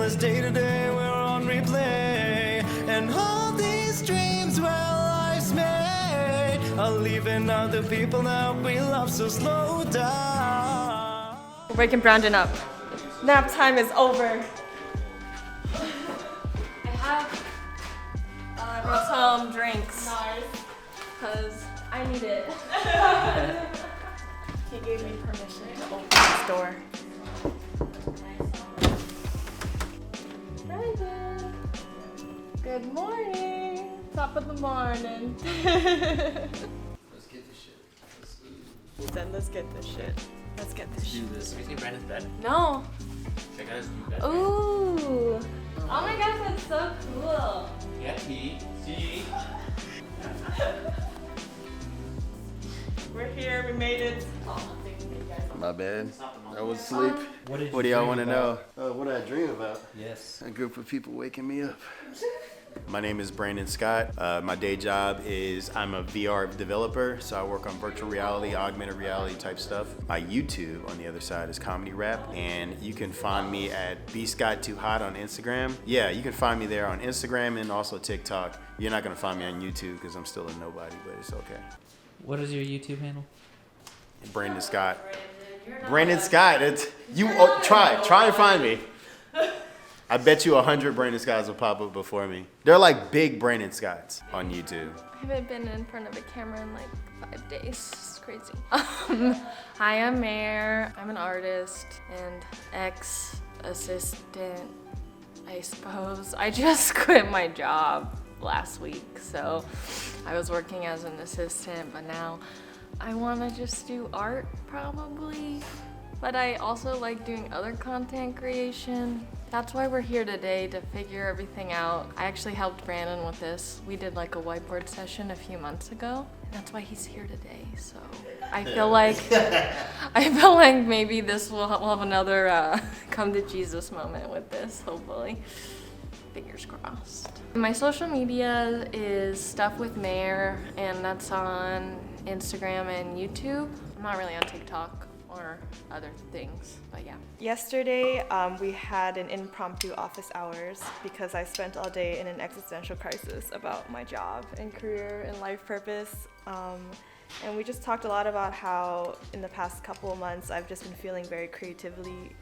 as day to day we're on replay. And all these dreams where life's made are leaving out the people that we love, so slow down. We're waking Brandon up. Nap time is over. I have brought some drinks. Nice. Because I need it. He gave me permission to open this door. Brandon. Good morning. Top of the morning. Let's get this shit. He said, let's get this shit. Let's get this shit. Do this. Have you seen Brandon's bed? No. Check out his new bed. Ooh. Oh my gosh, that's so cool. Yeah, see? We're here, we made it. My bad. I was asleep. What do y'all want to know? What did I dream about? Yes. A group of people waking me up. My name is Brandon Scott. My day job is I'm a VR developer, so I work on virtual reality, augmented reality type stuff. My YouTube on the other side is comedy rap, and you can find me at bscott2hot on Instagram. Yeah, you can find me there on Instagram and also TikTok. You're not gonna find me on YouTube because I'm still a nobody, but it's okay. What is your YouTube handle? Brandon Scott. Brandon Scott. It's you. Try and find me. I bet you 100 Brandon Scotts will pop up before me. They're like big Brandon Scotts on YouTube. I haven't been in front of a camera in like 5 days. It's crazy. Hi, I'm Mair. I'm an artist and ex-assistant, I suppose. I just quit my job last week, so I was working as an assistant, but now I want to just do art probably. But I also like doing other content creation. That's why we're here today, to figure everything out. I actually helped Brandon with this. We did like a whiteboard session a few months ago. That's why he's here today. So I feel like maybe this we'll have another come to Jesus moment with this, hopefully. Fingers crossed. My social media is Stuff with Mair, and that's on Instagram and YouTube. I'm not really on TikTok or other things, but yeah. Yesterday, we had an impromptu office hours because I spent all day in an existential crisis about my job and career and life purpose. And we just talked a lot about how in the past couple of months I've just been feeling very creatively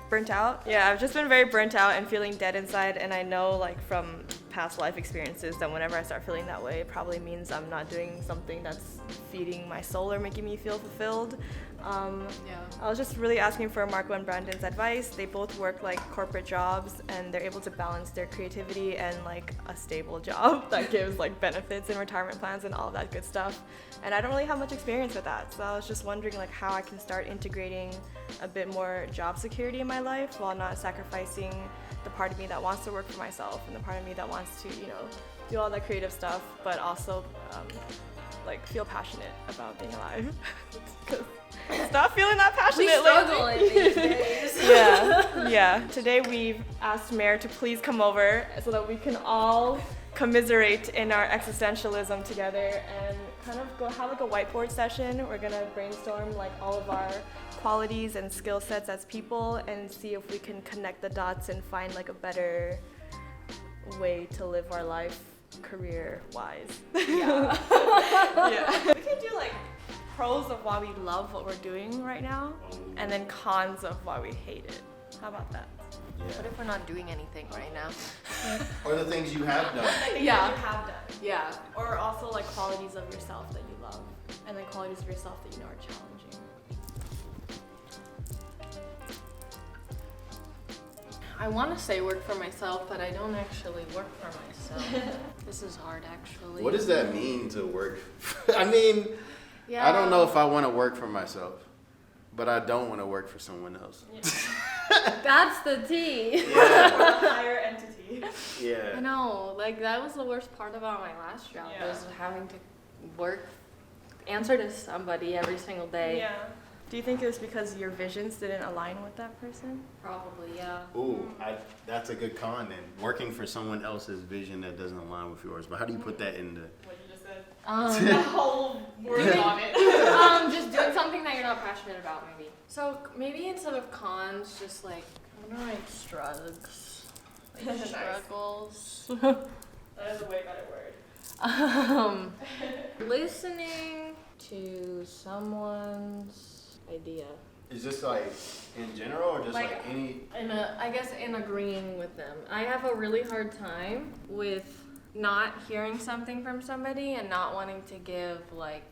burnt out. Yeah, I've just been very burnt out and feeling dead inside, and I know like from past life experiences that whenever I start feeling that way, it probably means I'm not doing something that's feeding my soul or making me feel fulfilled. I was just really asking for Marco and Brandon's advice. They both work like corporate jobs, and they're able to balance their creativity and like a stable job that gives like benefits and retirement plans and all of that good stuff. And I don't really have much experience with that, so I was just wondering like how I can start integrating a bit more job security in my life while not sacrificing the part of me that wants to work for myself and the part of me that wants to, you know, do all that creative stuff, but also like feel passionate about being alive. Stop feeling that passionate. We struggle in these days. Yeah. Today we've asked Mair to please come over so that we can all commiserate in our existentialism together and kind of go have like a whiteboard session. We're gonna brainstorm like all of our qualities and skill sets as people and see if we can connect the dots and find like a better way to live our life career-wise. Yeah. We can do like pros of why we love what we're doing right now, and then cons of why we hate it. How about that? Yeah. What if we're not doing anything right now? Or the things you have done. Things Yeah. that you have done. Yeah. Or also like qualities of yourself that you love, and then qualities of yourself that you know are challenging. I want to say work for myself, but I don't actually work for myself. This is hard, actually. What does that mean to work? I mean, Yeah. I don't know if I want to work for myself, but I don't want to work for someone else. That's the T. Yeah. Or a higher entity. I Yeah. know, like that was the worst part about my last job, Yeah. was having to work, answer to somebody every single day. Yeah. Do you think it was because your visions didn't align with that person? Probably, yeah. Ooh, that's a good con then. Working for someone else's vision that doesn't align with yours. But how do you put that into? What you just said. That whole word on it. just doing something that you're not passionate about, maybe. So maybe instead of cons, just like, I don't know, like drugs. Like struggles. That is a way better word. Listening to someone's idea. Is this like in general or just like any? I guess in agreeing with them. I have a really hard time with not hearing something from somebody and not wanting to give like,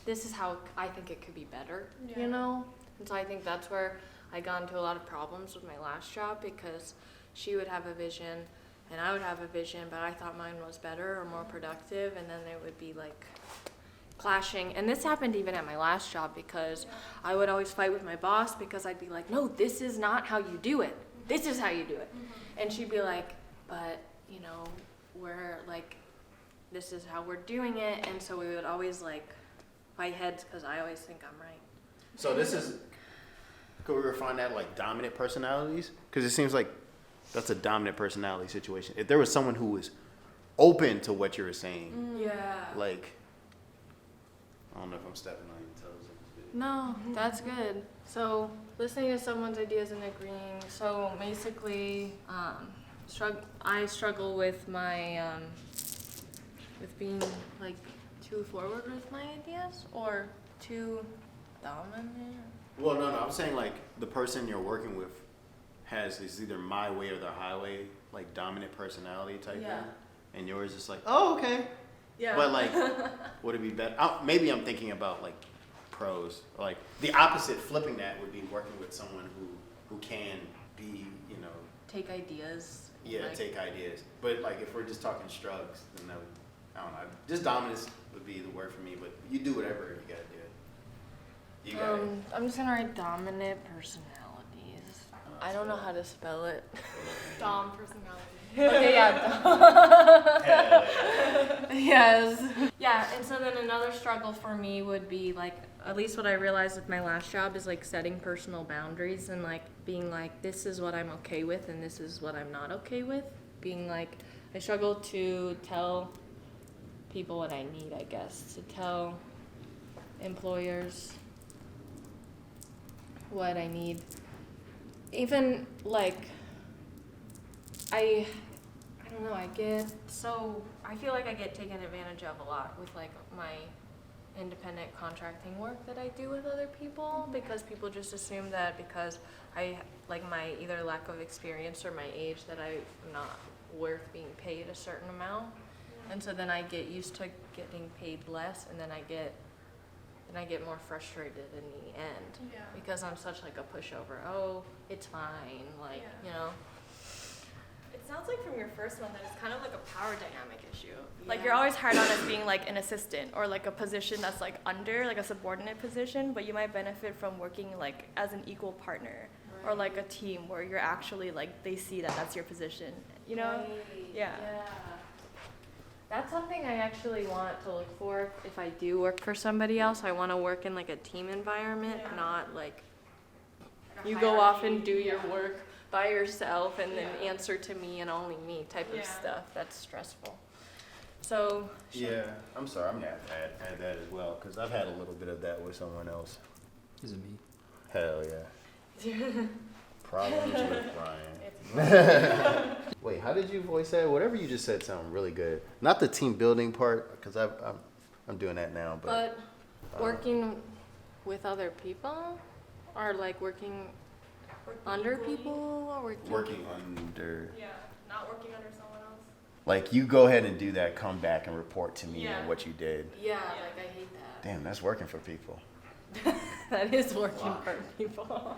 this is how I think it could be better, you know? And so I think that's where I got into a lot of problems with my last job, because she would have a vision and I would have a vision, but I thought mine was better or more productive, and then there would be like clashing. And this happened even at my last job, because I would always fight with my boss because I'd be like, no, this is not how you do it. This is how you do it. And she'd be like, but you know, we're like, this is how we're doing it. And so we would always like fight heads because I always think I'm right. So this is, could we refine that like dominant personalities? Because it seems like that's a dominant personality situation. If there was someone who was open to what you were saying, like, I don't know if I'm stepping on your toes. No, that's good. So listening to someone's ideas and agreeing. So basically, I struggle with my, with being like too forward with my ideas or too dominant. Well, no, I'm saying like the person you're working with has is either my way or the highway, like dominant personality type thing, and yours is like, oh, okay. Yeah. But like, would it be better? Maybe I'm thinking about like pros. Like the opposite, flipping that would be working with someone who can be, you know, Take ideas. yeah, like, take ideas. But like if we're just talking strugs, then that would, I don't know. Just dominance would be the word for me. But you do whatever you gotta do. You got it. I'm just gonna write dominant personalities. I don't know how to spell it. Dom personality. Okay, yeah. Hell yeah. Yes. Yeah, and so then another struggle for me would be like, at least what I realized with my last job is like setting personal boundaries and like being like, this is what I'm okay with and this is what I'm not okay with. Being like, I struggle to tell people what I need, I guess, to tell employers what I need. Even like, I don't know, I feel like I get taken advantage of a lot with like my independent contracting work that I do with other people, because people just assume that because I like my either lack of experience or my age that I'm not worth being paid a certain amount. And so then I get used to getting paid less, and then I get more frustrated in the end because I'm such like a pushover. Oh, it's fine, like, you know. It sounds like from your first one that it's kind of like a power dynamic issue. Like you're always hard on as being like an assistant or like a position that's like under, like a subordinate position, but you might benefit from working like as an equal partner or like a team where you're actually like, they see that that's your position, you know? Right. Yeah. That's something I actually want to look for if I do work for somebody else. I want to work in like a team environment, not like you go off and do your work by yourself and then answer to me and only me type of stuff. That's stressful. So Yeah, I'm sorry. I'm gonna have to add that as well because I've had a little bit of that with someone else. Is it me? Hell yeah. Problems with Brian. Wait, how did you voice that? Whatever you just said sounded really good. Not the team building part, because I'm doing that now. But working with other people, or like working under people, or working under. Yeah, not working under someone else. Like you go ahead and do that. Come back and report to me on what you did. Yeah, like I hate that. Damn, that's working for people. That is working for people.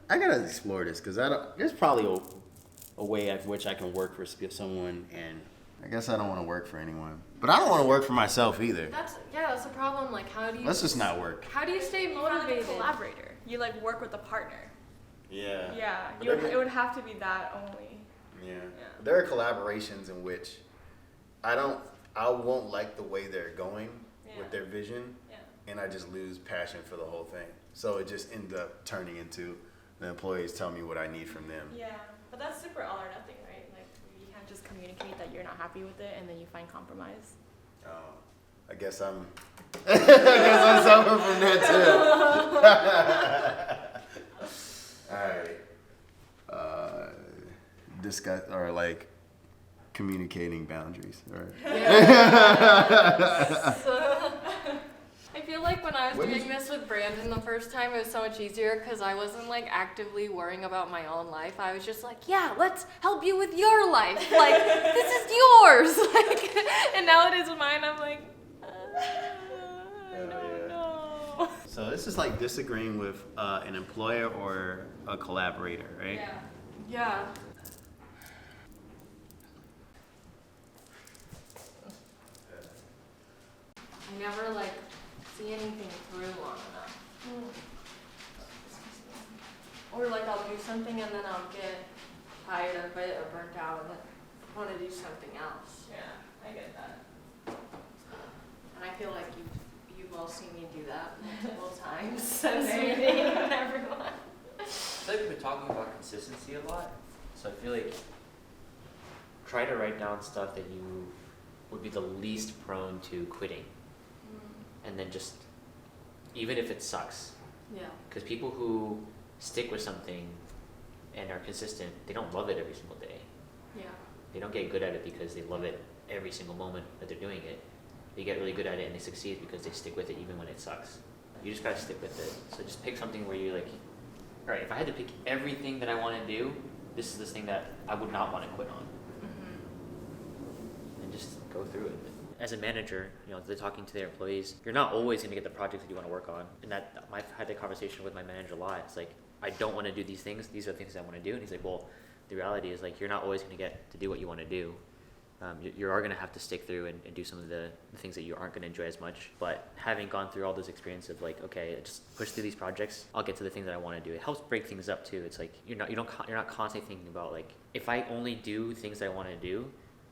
I gotta explore this because there's probably a way at which I can work for someone, and I guess I don't want to work for anyone. But I don't want to work for myself either. That's the problem. Like, how do you? Let's just not work. How do you stay You're like a motivated? collaborator. You like work with a partner. Yeah. Yeah, But it would have to be that only. Yeah. There are collaborations in which I won't like the way they're going with their vision, and I just lose passion for the whole thing. So it just ends up turning into the employees tell me what I need from them. Yeah, but that's super all or nothing, right? Like you can't just communicate that you're not happy with it and then you find compromise. I guess I'm suffering from that too. All right. discuss or like communicating boundaries, right? I feel like when I was What doing is- this with Brandon the first time, it was so much easier because I wasn't like actively worrying about my own life. I was just like, yeah, let's help you with your life. Like, this is yours. Like, and now it is mine. I'm like, I don't know. So this is like disagreeing with an employer or a collaborator, right? Yeah. I never like see anything through long enough. Or like I'll do something and then I'll get tired of it or burnt out and then want to do something else. Yeah, I get that. And I feel like you've all seen me do that multiple times since meeting everyone. I feel like we've been talking about consistency a lot, so I feel like try to write down stuff that you would be the least prone to quitting, and then just, even if it sucks, Yeah. because people who stick with something and are consistent, they don't love it every single day. Yeah. They don't get good at it because they love it every single moment that they're doing it. They get really good at it and they succeed because they stick with it even when it sucks. You just gotta stick with it. So just pick something where you're like, all right, if I had to pick everything that I want to do, this is this thing that I would not want to quit on. And just go through it. As a manager, you know, they're talking to their employees. You're not always gonna get the projects that you want to work on. And that I've had that conversation with my manager a lot. It's like, I don't want to do these things. These are the things I want to do. And he's like, well, the reality is like, you're not always gonna get to do what you want to do. You are going to have to stick through and do some of the things that you aren't going to enjoy as much. But having gone through all those experiences of like, okay, just push through these projects, I'll get to the things that I want to do. It helps break things up too. It's like you're not constantly thinking about like, if I only do things that I want to do,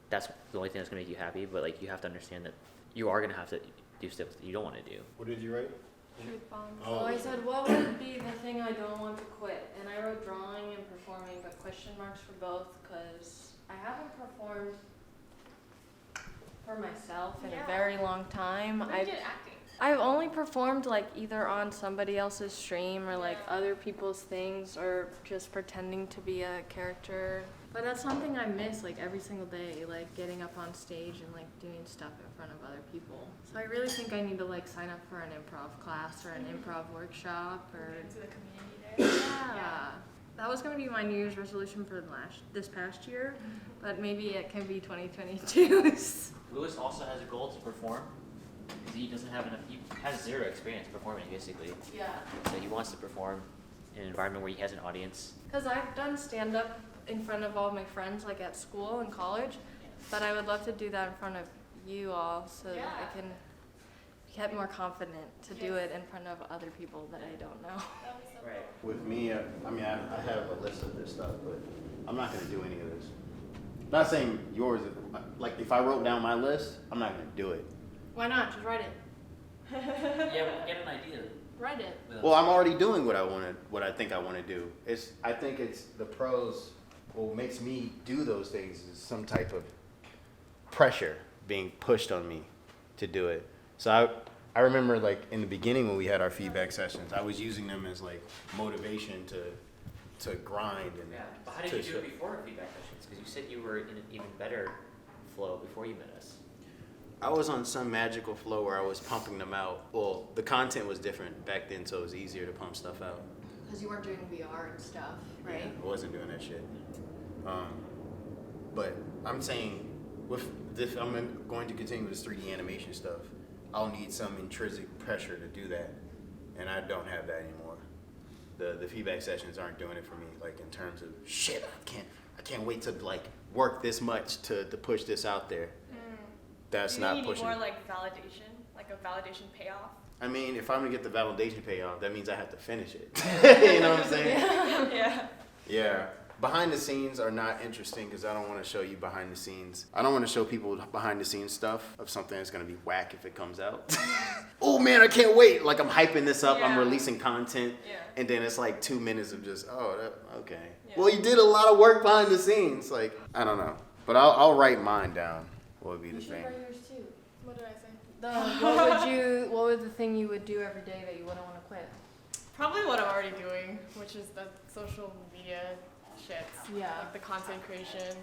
that's the only thing that's going to make you happy. But like, you have to understand that you are going to have to do stuff that you don't want to do. What did you write? Truth bombs. Oh. So I said, what would be the thing I don't want to quit? And I wrote drawing and performing, but question marks for both because I haven't performed for myself in a very long time. When did you get acting? I've only performed like either on somebody else's stream or like other people's things or just pretending to be a character. But that's something I miss like every single day, like getting up on stage and like doing stuff in front of other people. So I really think I need to like sign up for an improv class or an improv workshop or Into the community there. yeah. That was going to be my New Year's resolution for this past year, but maybe it can be 2022. Lewis also has a goal to perform because he doesn't have enough. He has zero experience performing basically. Yeah. So he wants to perform in an environment where he has an audience. Because I've done stand-up in front of all my friends, like at school and college, but I would love to do that in front of you all so that I can get more confident to do it in front of other people that I don't know. Right. With me, I mean, I have a list of this stuff, but I'm not going to do any of this. Not saying yours, like if I wrote down my list, I'm not going to do it. Why not? Just write it. Yeah, but get an idea. Write it. Well, I'm already doing what I think I want to do. I think it's the pros, what makes me do those things is some type of pressure being pushed on me to do it. So I remember like in the beginning when we had our feedback sessions, I was using them as like motivation to grind and Yeah. But how did you do it before feedback sessions? Because you said you were in an even better flow before you met us. I was on some magical flow where I was pumping them out. Well, the content was different back then, so it was easier to pump stuff out. Because you weren't doing VR and stuff, right? Yeah, I wasn't doing that shit. But I'm saying, with this, I'm going to continue with this 3D animation stuff. I'll need some intrinsic pressure to do that, and I don't have that anymore. The feedback sessions aren't doing it for me. Like in terms of shit, I can't wait to like work this much to push this out there. That's Do not you need pushing. more like validation, like a validation payoff? I mean, if I'm gonna get the validation payoff, that means I have to finish it. You know what I'm saying? Yeah. Yeah. Behind the scenes are not interesting because I don't want to show you behind the scenes. I don't want to show people behind the scenes stuff of something that's going to be whack if it comes out. Oh man, I can't wait. Like I'm hyping this up. I'm Yeah. releasing content. Yeah. And then it's like 2 minutes of just, okay. Yeah. Well, you did a lot of work behind the scenes. Like, I don't know. But I'll write mine down. What would be the thing? yours too. What did I say? What would the thing you would do every day that you wouldn't want to quit? Probably what I'm already doing, which is the social media shits. Yeah. Like the content creation.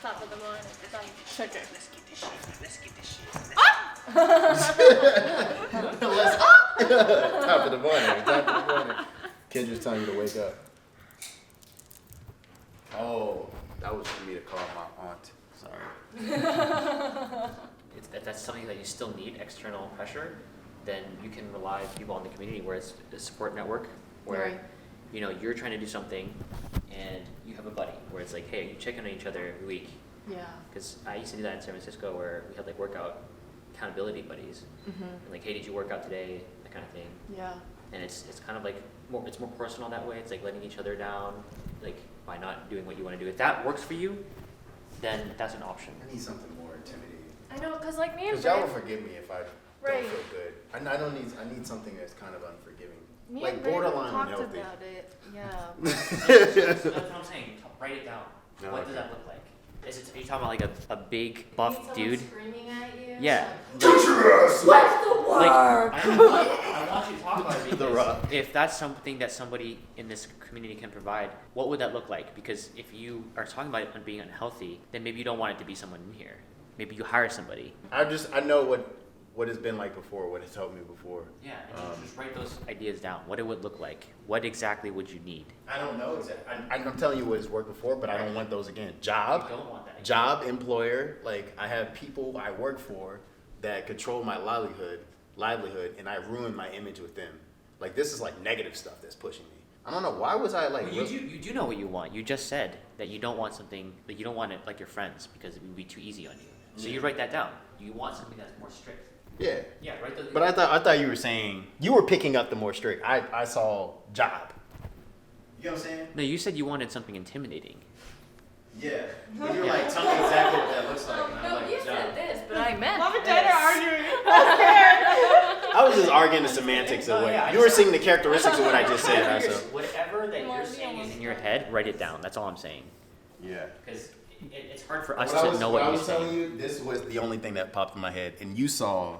Top of the morning. Check it. Top of the morning. Kendra's telling you to wake up. Oh, that was for me to call my aunt. Sorry. If that's something that you still need external pressure, then you can rely on people in the community where it's a support network where Right. you know you're trying to do something and you have a buddy where it's like, hey, you check in on each other every week. Yeah. Because I used to do that in San Francisco where we had like workout accountability buddies. Mhm. And like, hey, did you work out today? That kind of thing. Yeah. And it's kind of like it's more personal that way. It's like letting each other down, like by not doing what you want to do. If that works for you, then that's an option. I need something more intimidating. I know, cause like me and Because y'all will Brandon, forgive me if I Right. don't feel good. I need something that's kind of unforgiving. Me Like and Brandon borderline talked unhealthy. about it. Yeah. That's what I'm saying. Write it down. No, What okay. does that look like? Are you talking about like a big buff dude? Screaming at you. Yeah. Where's the Like, work? I want you to talk about it The because rock. if that's something that somebody in this community can provide, what would that look like? Because if you are talking about it being unhealthy, then maybe you don't want it to be someone in here. Maybe you hire somebody. I know what it's been like before, what it's helped me before. Yeah, and just write those ideas down. What it would look like. What exactly would you need? I don't know exactly. I'm telling you what has worked before, but I don't want those again. Job, You don't want that. job, employer. Like I have people I work for that control my livelihood, and I ruin my image with them. Like this is like negative stuff that's pushing me. I don't know why was I like. Well, you do know what you want. You just said that you don't want something that you don't want it like your friends because it would be too easy on you. So you write that down. You want something that's more strict. Yeah. Yeah, write those. But I thought you were saying you were picking up the more strict. I saw job. You know what I'm saying? No, you said you wanted something intimidating. Yeah. When you're like, tell me exactly what that looks like. And I'm no, like, you job. said this, but I meant Mom and this. Dad are arguing. I was just arguing the semantics of what you were seeing the characteristics of what I just said. Whatever, So. whatever that Well, you're yeah, saying is well, in your head, write it down. That's all I'm saying. Yeah. Because it's hard for us What to know what I you're was telling saying. you, this was the only thing that popped in my head, and you saw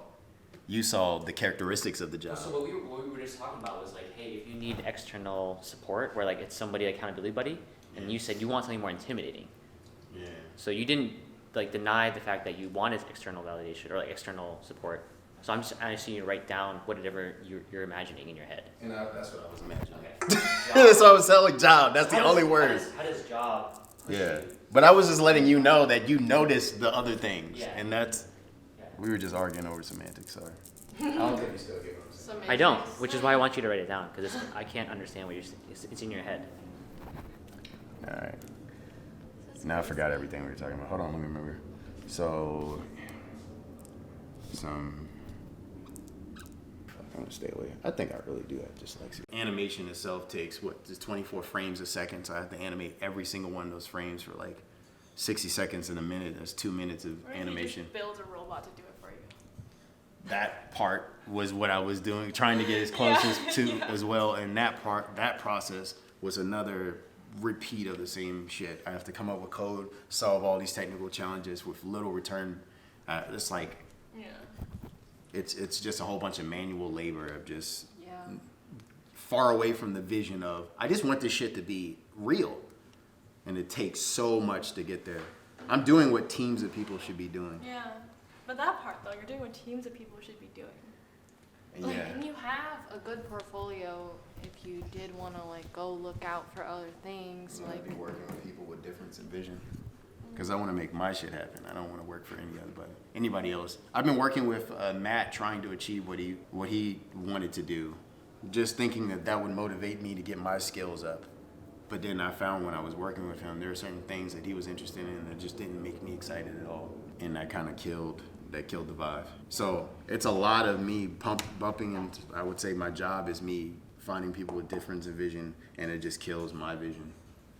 the characteristics of the job. So what we were just talking about was like, hey, if you need external support, where like it's somebody accountability buddy, and you said you want something more intimidating. Yeah. So you didn't like deny the fact that you wanted external validation or like external support. So I'm just asking you to write down whatever you're imagining in your head. And that's what I was imagining. Okay. That's what I was telling job. That's the How only does- word. How does job push Yeah. you? But I was just letting you know that you noticed the other things, Yeah. and that's Yeah. we were just arguing over semantics. Sorry. I don't think you still get what I'm saying. I don't, which is why I want you to write it down because I can't understand what you're saying. It's in your head. All right. Now I forgot everything we were talking about. Hold on, let me remember. So, I'm gonna stay away. I think I really do have dyslexia. Animation itself takes just 24 frames a second, so I have to animate every single one of those frames for like 60 seconds in a minute. That's 2 minutes of Or if animation. You just build a robot to do it for you. That part was what I was doing, trying to get as close to as well. And that process was another repeat of the same shit. I have to come up with code, solve all these technical challenges with little return. It's like, Yeah. it's just a whole bunch of manual labor of just Yeah. far away from the vision of, I just want this shit to be real. And it takes so much to get there. I'm doing what teams of people should be doing. Yeah. But that part though, you're doing what teams of people should be doing. And Like, yeah. and you have a good portfolio if you did want to like go look out for other things. Like Like, be working with people with difference in vision, because I want to make my shit happen. I don't want to work for anybody else. I've been working with Matt, trying to achieve what he wanted to do, just thinking that would motivate me to get my skills up. But then I found when I was working with him, there are certain things that he was interested in that just didn't make me excited at all, and that kind of killed the vibe. So it's a lot of me bumping into, I would say my job is me finding people with difference in vision, and it just kills my vision.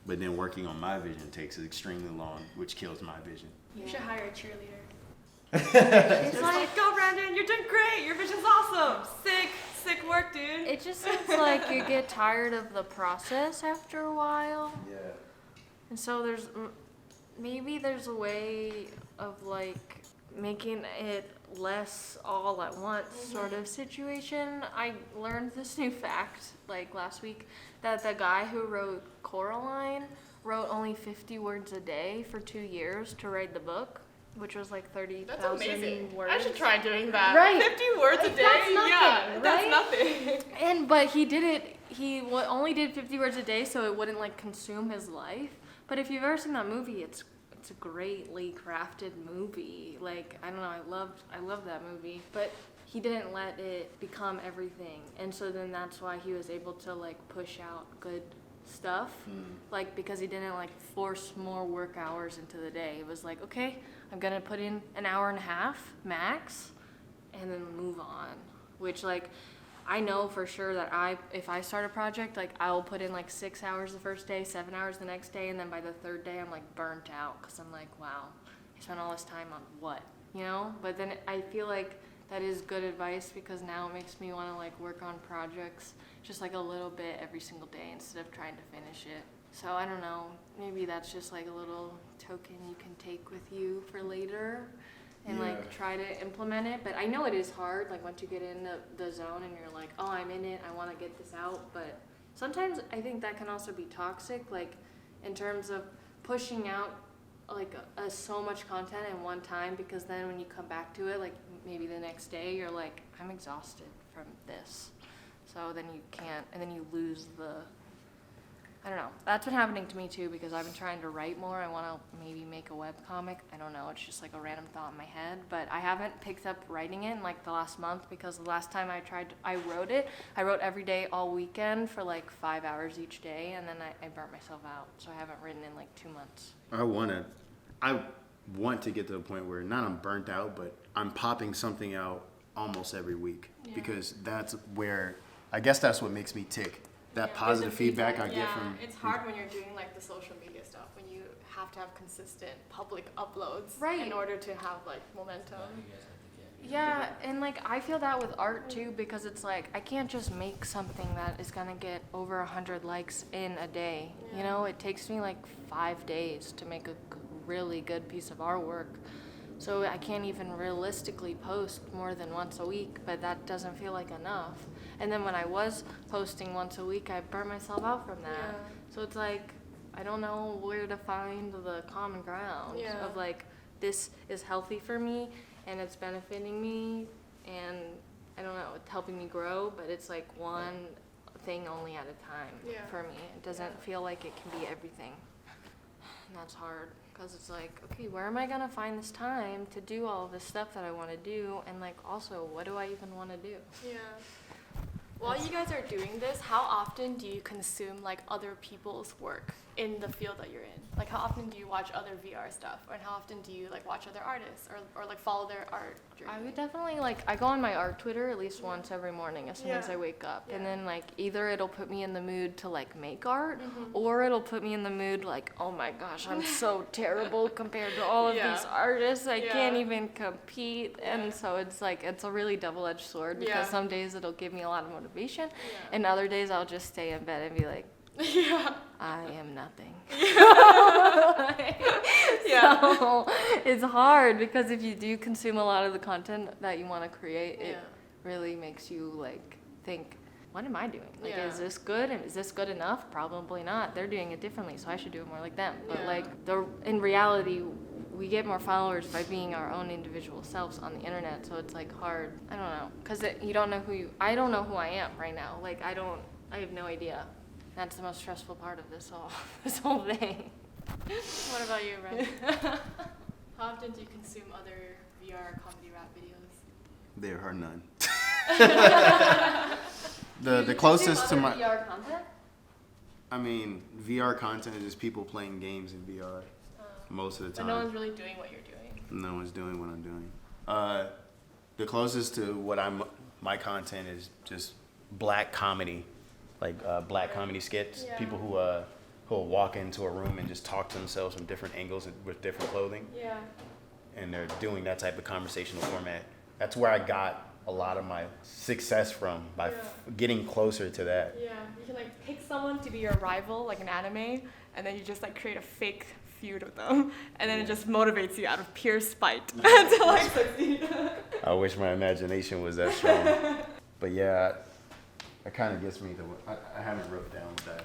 But then working on my vision takes extremely long, which kills my vision. You should hire a cheerleader. it's Just like like, go Brandon, you're doing great. Your vision's awesome. Sick work, dude. it just seems like you get tired of the process after a while. Yeah. And so maybe there's a way of like making it less all at once sort of situation. I learned this new fact like last week that the guy who wrote Coraline wrote only 50 words a day for 2 years to write the book, which was like 30,000 words. I should try doing that. Right. 50 words a day? That's nothing, yeah, right? that's nothing. But he did it, only did 50 words a day so it wouldn't like consume his life. But if you've ever seen that movie, it's a greatly crafted movie. Like, I don't know, I loved that movie. But he didn't let it become everything. And so then that's why he was able to like push out good stuff. Like, because he didn't like force more work hours into the day. It was like, okay, I'm gonna put in an hour and a half max and then move on. Which like, I know for sure that if I start a project, like I'll put in like 6 hours the first day, 7 hours the next day, and then by the third day I'm like burnt out because I'm like, wow, I spent all this time on what, you know? But then I feel like that is good advice because now it makes me want to like work on projects just like a little bit every single day instead of trying to finish it. So I don't know, maybe that's just like a little token you can take with you for later and like try to implement it. But I know it is hard, like once you get in the zone and you're like, oh, I'm in it, I want to get this out. But sometimes I think that can also be toxic, like in terms of pushing out like so much content in one time, because then when you come back to it, like maybe the next day, you're like, I'm exhausted from this. So then you can't, and then you lose I don't know. That's been happening to me too because I've been trying to write more. I want to maybe make a webcomic. I don't know. It's just like a random thought in my head. But I haven't picked up writing it in like the last month because the last time I wrote it, I wrote every day all weekend for like 5 hours each day. And then I burnt myself out. So I haven't written in like 2 months. I want to get to the point where not I'm burnt out, but I'm popping something out almost every week because that's where, I guess that's what makes me tick. That positive feedback I get from. It's hard when you're doing like the social media stuff when you have to have consistent public uploads in order to have like momentum. Yeah, and like I feel that with art too because it's like I can't just make something that is gonna get over 100 likes in a day. Yeah. You know, it takes me like 5 days to make a really good piece of artwork. So I can't even realistically post more than once a week, but that doesn't feel like enough. And then when I was posting once a week, I burnt myself out from that. Yeah. So it's like, I don't know where to find the common ground of like, this is healthy for me and it's benefiting me and I don't know, it's helping me grow, but it's like one thing only at a time for me. It doesn't feel like it can be everything. And that's hard. Because it's like, okay, where am I going to find this time to do all this stuff that I want to do? And like, also, what do I even want to do? Yeah. While you guys are doing this, how often do you consume like other people's work in the field that you're in? Like how often do you watch other VR stuff? And how often do you like watch other artists or like follow their art journey? I would definitely I go on my art Twitter at least once every morning as soon as I wake up. And then like either it'll put me in the mood to like make art or it'll put me in the mood like, oh my gosh, I'm so terrible compared to all of these artists. I can't even compete. And so it's like, it's a really double-edged sword because some days it'll give me a lot of motivation and other days I'll just stay in bed and be like, I am nothing. So it's hard because if you do consume a lot of the content that you want to create, it really makes you like think, what am I doing? Like, is this good? And is this good enough? Probably not. They're doing it differently, so I should do it more like them. But like, in reality, we get more followers by being our own individual selves on the internet. So it's like hard. I don't know, because you don't know I don't know who I am right now. Like, I have no idea. That's the most stressful part of this whole thing. What about you, Ren? How often do you consume other VR comedy rap videos? There are none. the closest to my VR content? I mean, VR content is just people playing games in VR most of the time. But no one's really doing what you're doing. No one's doing what I'm doing. The closest to what my content is just black comedy. Like black comedy skits, people who will walk into a room and just talk to themselves from different angles with different clothing. Yeah. And they're doing that type of conversational format. That's where I got a lot of my success from, by getting closer to that. Yeah, you can like pick someone to be your rival, like an anime, and then you just like create a fake feud with them, and then it just motivates you out of pure spite to like succeed. I wish my imagination was that strong. But yeah, that kind of gets me to. I haven't wrote down that.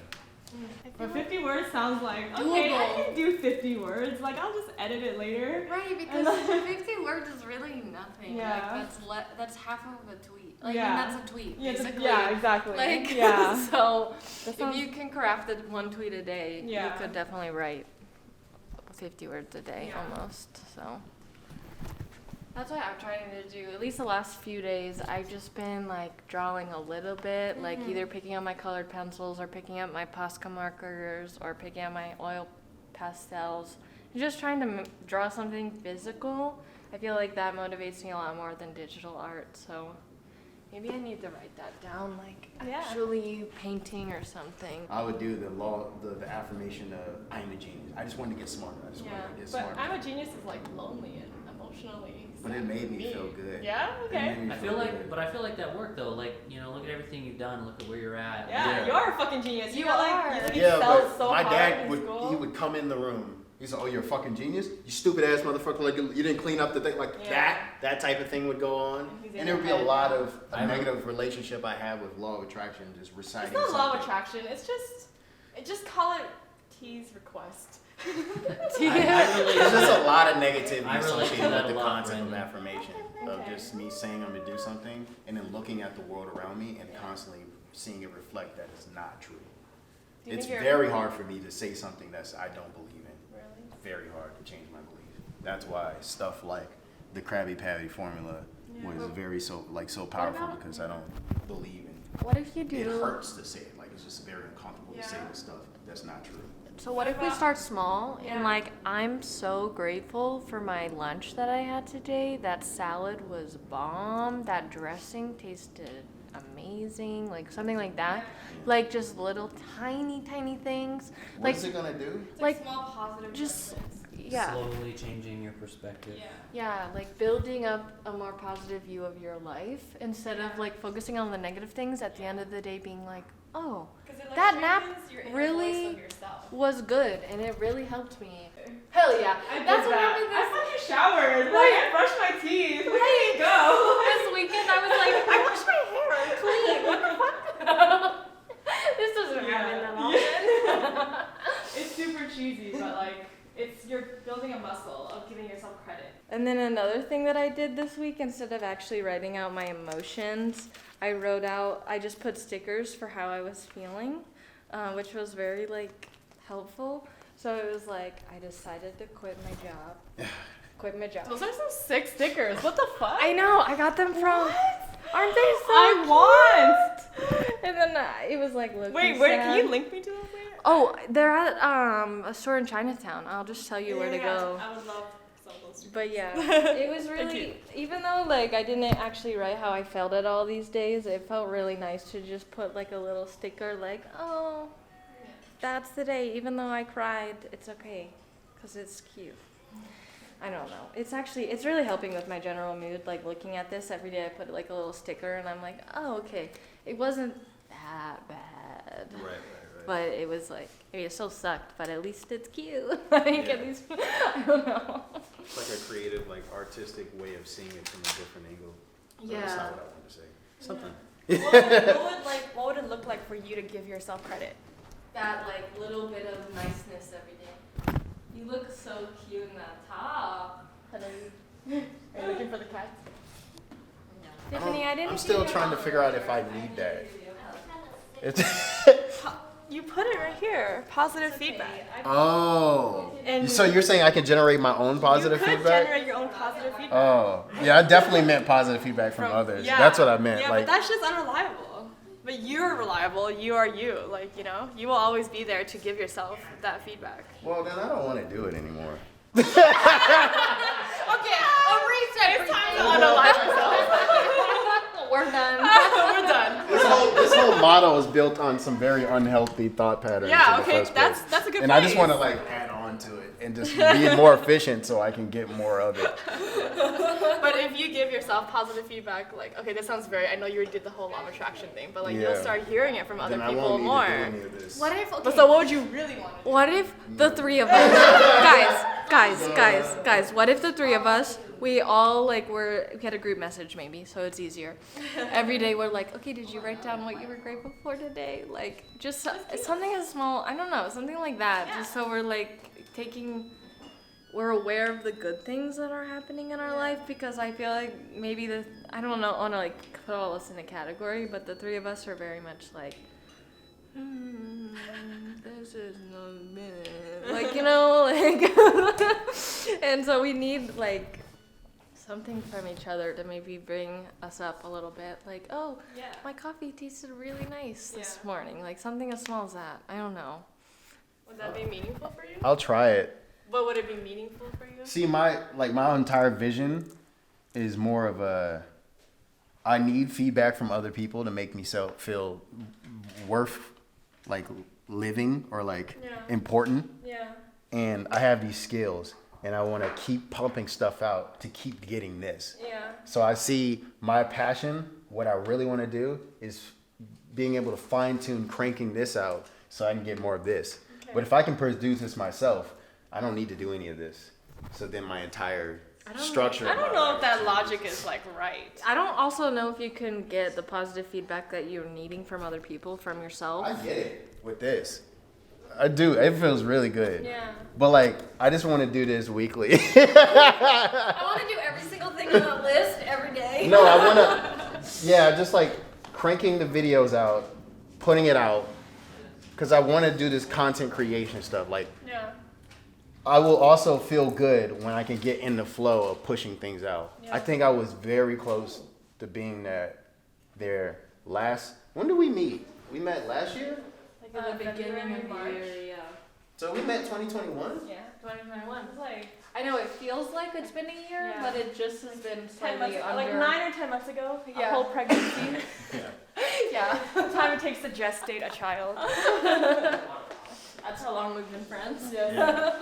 But 50 words sounds like, okay, I can do 50 words. Like, I'll just edit it later. Right, because 50 words is really nothing. Yeah. Like, that's half of a tweet. Like, Yeah. and that's a tweet, Yeah, basically. yeah, exactly. Like, yeah. so That if you can craft it one tweet a day, Yeah. you could definitely write 50 words a day almost. So that's what I'm trying to do. At least the last few days, I've just been like drawing a little bit, like either picking up my colored pencils or picking up my Posca markers or picking up my oil pastels. Just trying to draw something physical. I feel like that motivates me a lot more than digital art. So maybe I need to write that down, like actually painting or something. I would do the affirmation of I'm a genius. I just wanted to get smarter. I just wanted to get smarter. But I'm a genius is like lonely and emotionally. But it made me feel good. Yeah. Okay. I feel like that worked though. Like, you know, look at everything you've done. Look at where you're at. Yeah, you're a fucking genius. You got, are. Like, you Yeah, excelled but so my hard dad in would school. come in the room. He's like, "Oh, you're a fucking genius, you stupid ass motherfucker! Like you didn't clean up the thing, like that type of thing would go on, and there would be a lot of negative relationship I have with law of attraction, just reciting. It's not law of something. attraction. It's just call it T's request. I relate There's to just that. a lot of negativity I relate to associated that with the a lot, concept of Brandon. affirmation, of just me saying I'm gonna do something, and then looking at the world around me and constantly seeing it reflect that it's not true. Do you It's think you're- very hard for me to say something I don't believe in. Really? Very hard to change my belief. That's why stuff like the Krabby Patty formula was so powerful because I don't believe in. What if you It do? hurts to say it. Like it's just very uncomfortable to say this stuff that's not true. So what if we start small and like I'm so grateful for my lunch that I had today. That salad was bomb. That dressing tasted amazing. Like something like that. Like just little tiny things. What is it gonna do? It's Like, small positive. just adjustments. yeah. Slowly changing your perspective. Yeah, like building up a more positive view of your life instead of like focusing on the negative things at the end of the day being like, oh, 'Cause it, like, that nap strengthens your inner really voice of yourself. was good and it really helped me. Hell yeah. That's what happened I fucking showered. Like, I brushed my teeth. Where did you go? this weekend. I was like, I washed my hair. I'm clean. What the fuck? This doesn't happen that often. It's super cheesy, but like, you're building a muscle of giving yourself credit. And then another thing that I did this week, instead of actually writing out my emotions, I just put stickers for how I was feeling, which was very like helpful. So it was like, I decided to quit my job. Quit my job. Those are some sick stickers. What the fuck? I know. I got them from. Aren't they so I want. And then it was like, look. Wait, where can you link me to those later? Oh, they're at a store in Chinatown. I'll just tell you where to go. I would love some of those. But yeah, it was really, even though like I didn't actually write how I felt at all these days, it felt really nice to just put like a little sticker like, oh, that's the day. Even though I cried, it's okay, because it's cute. I don't know. It's really helping with my general mood. Like looking at this every day, I put like a little sticker and I'm like, oh, okay. It wasn't that bad. Right. But it was like, I mean, it still sucked, but at least it's cute. Like, at least, I don't know. It's like a creative, like artistic way of seeing it from a different angle. But that's not what I wanted to say. Something. What would it look like for you to give yourself credit? That, like, little bit of niceness every day. You look so cute in that top. Are you looking for the cat? No. Tiffany, I didn't I'm still give you trying to all figure out the if I words. need that. It's You put it right here. Positive feedback. Oh. And So you're saying I can generate my own positive you could feedback? generate your own positive feedback. Oh. Yeah, I definitely meant positive feedback from others. Yeah. That's what I meant. Yeah, like, but that's just unreliable. But you're reliable. You are you. Like, you know, you will always be there to give yourself that feedback. well, then I don't want to do it anymore. Okay, a reset. It's time to unalive myself. We're done. We're done. This whole model is built on some very unhealthy thought patterns. Yeah, in the okay, first place. that's a good And I just place. want to like add on onto it and just be more efficient so I can get more of it. But if you give yourself positive feedback, like, okay, this sounds very, I know you already did the whole law of attraction thing, but like Yeah. you'll start hearing it from other Then I people won't need more. to do any of this. What if, okay, But so what would you really want to do? what if the three of us, guys, what if the three of us, we all like we had a group message maybe, so it's easier. Every day we're like, okay, did you write down what you were grateful for today? Like just something as small, I don't know, something like that. Just so we're like we're aware of the good things that are happening in our life, because I feel like maybe I don't know, I want to like put all this in a category, but the three of us are very much like, this is not bad. Like, you know, like, and so we need like something from each other to maybe bring us up a little bit. Like, oh, Yeah. my coffee tasted really nice this Yeah. morning. Like something as small as that. I don't know. Would that be meaningful for you? I'll try it. But would it be meaningful for you? See, my entire vision is more of I need feedback from other people to make me feel worth like living or like Yeah. important. Yeah. And I have these skills and I want to keep pumping stuff out to keep getting this. Yeah. So I see my passion, what I really want to do is being able to fine tune cranking this out so I can get more of this. Okay. But if I can produce this myself, I don't need to do any of this. So then my entire structure. I don't know if that logic is like right. I don't also know if you can get the positive feedback that you're needing from other people from yourself. I get it with this. I do. It feels really good. Yeah. But like, I just want to do this weekly. I want to do every single thing on the list every day. No, I want to, yeah, just like cranking the videos out, putting it out, because I want to do this content creation stuff. Like, Yeah. I will also feel good when I can get in the flow of pushing things out. Yeah. I think I was very close to being there when did we meet? We met last year? Like at the beginning of the year, yeah. So we met 2021? Yeah. 2021. It's like I know it feels like it's been a year, Yeah. but it just has been 10 slightly months, under. like 9 or 10 months ago. Yeah. A whole pregnancy. Yeah. The time it takes to gestate a child. That's how long we've been friends. Yeah.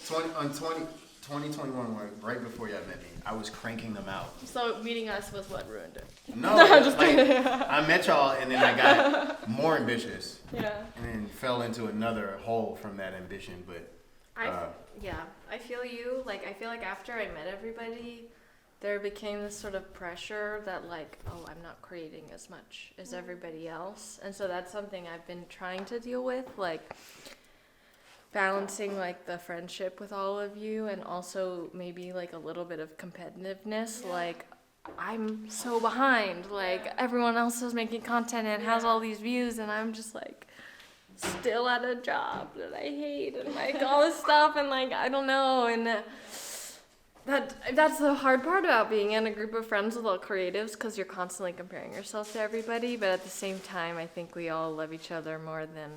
2021, right before y'all met me, I was cranking them out. So meeting us was what ruined it. No, like, I met y'all and then I got more ambitious Yeah. and then fell into another hole from that ambition. But I feel you. Like, I feel like after I met everybody, there became this sort of pressure that like, oh, I'm not creating as much as everybody else. And so that's something I've been trying to deal with, like balancing like the friendship with all of you and also maybe like a little bit of competitiveness. Like, I'm so behind. Like, everyone else is making content and has all these views and I'm just like still at a job that I hate and like all this stuff and like I don't know, and that's the hard part about being in a group of friends with all creatives, because you're constantly comparing yourself to everybody, but at the same time I think we all love each other more than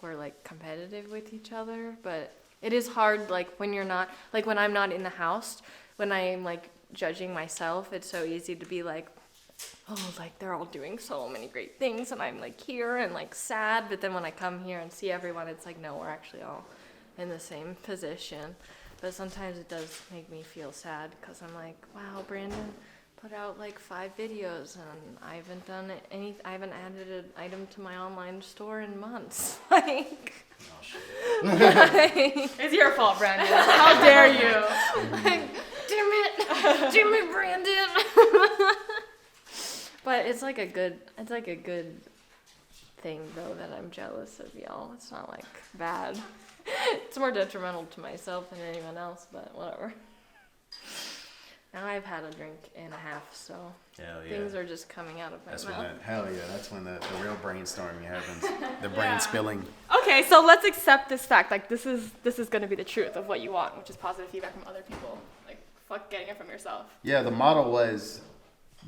we're like competitive with each other. But it is hard, like when you're not, like when I'm not in the house, when I'm like judging myself, it's so easy to be like, oh, like they're all doing so many great things and I'm like here and like sad. But then when I come here and see everyone, it's like, no, we're actually all in the same position. But sometimes it does make me feel sad because I'm like, wow, Brandon put out like 5 videos and I haven't done I haven't added an item to my online store in months. Like, It's your fault, Brandon. How dare you? like, damn it, Brandon. But it's like a good thing though that I'm jealous of y'all. It's not like bad. It's more detrimental to myself than anyone else, but whatever. Now I've had a drink and a half, so hell yeah. things are just coming out of my mouth. That's when the real brainstorming happens. The brain spilling. Okay, so let's accept this fact. Like, this is going to be the truth of what you want, which is positive feedback from other people. Like, fuck getting it from yourself. Yeah, the model was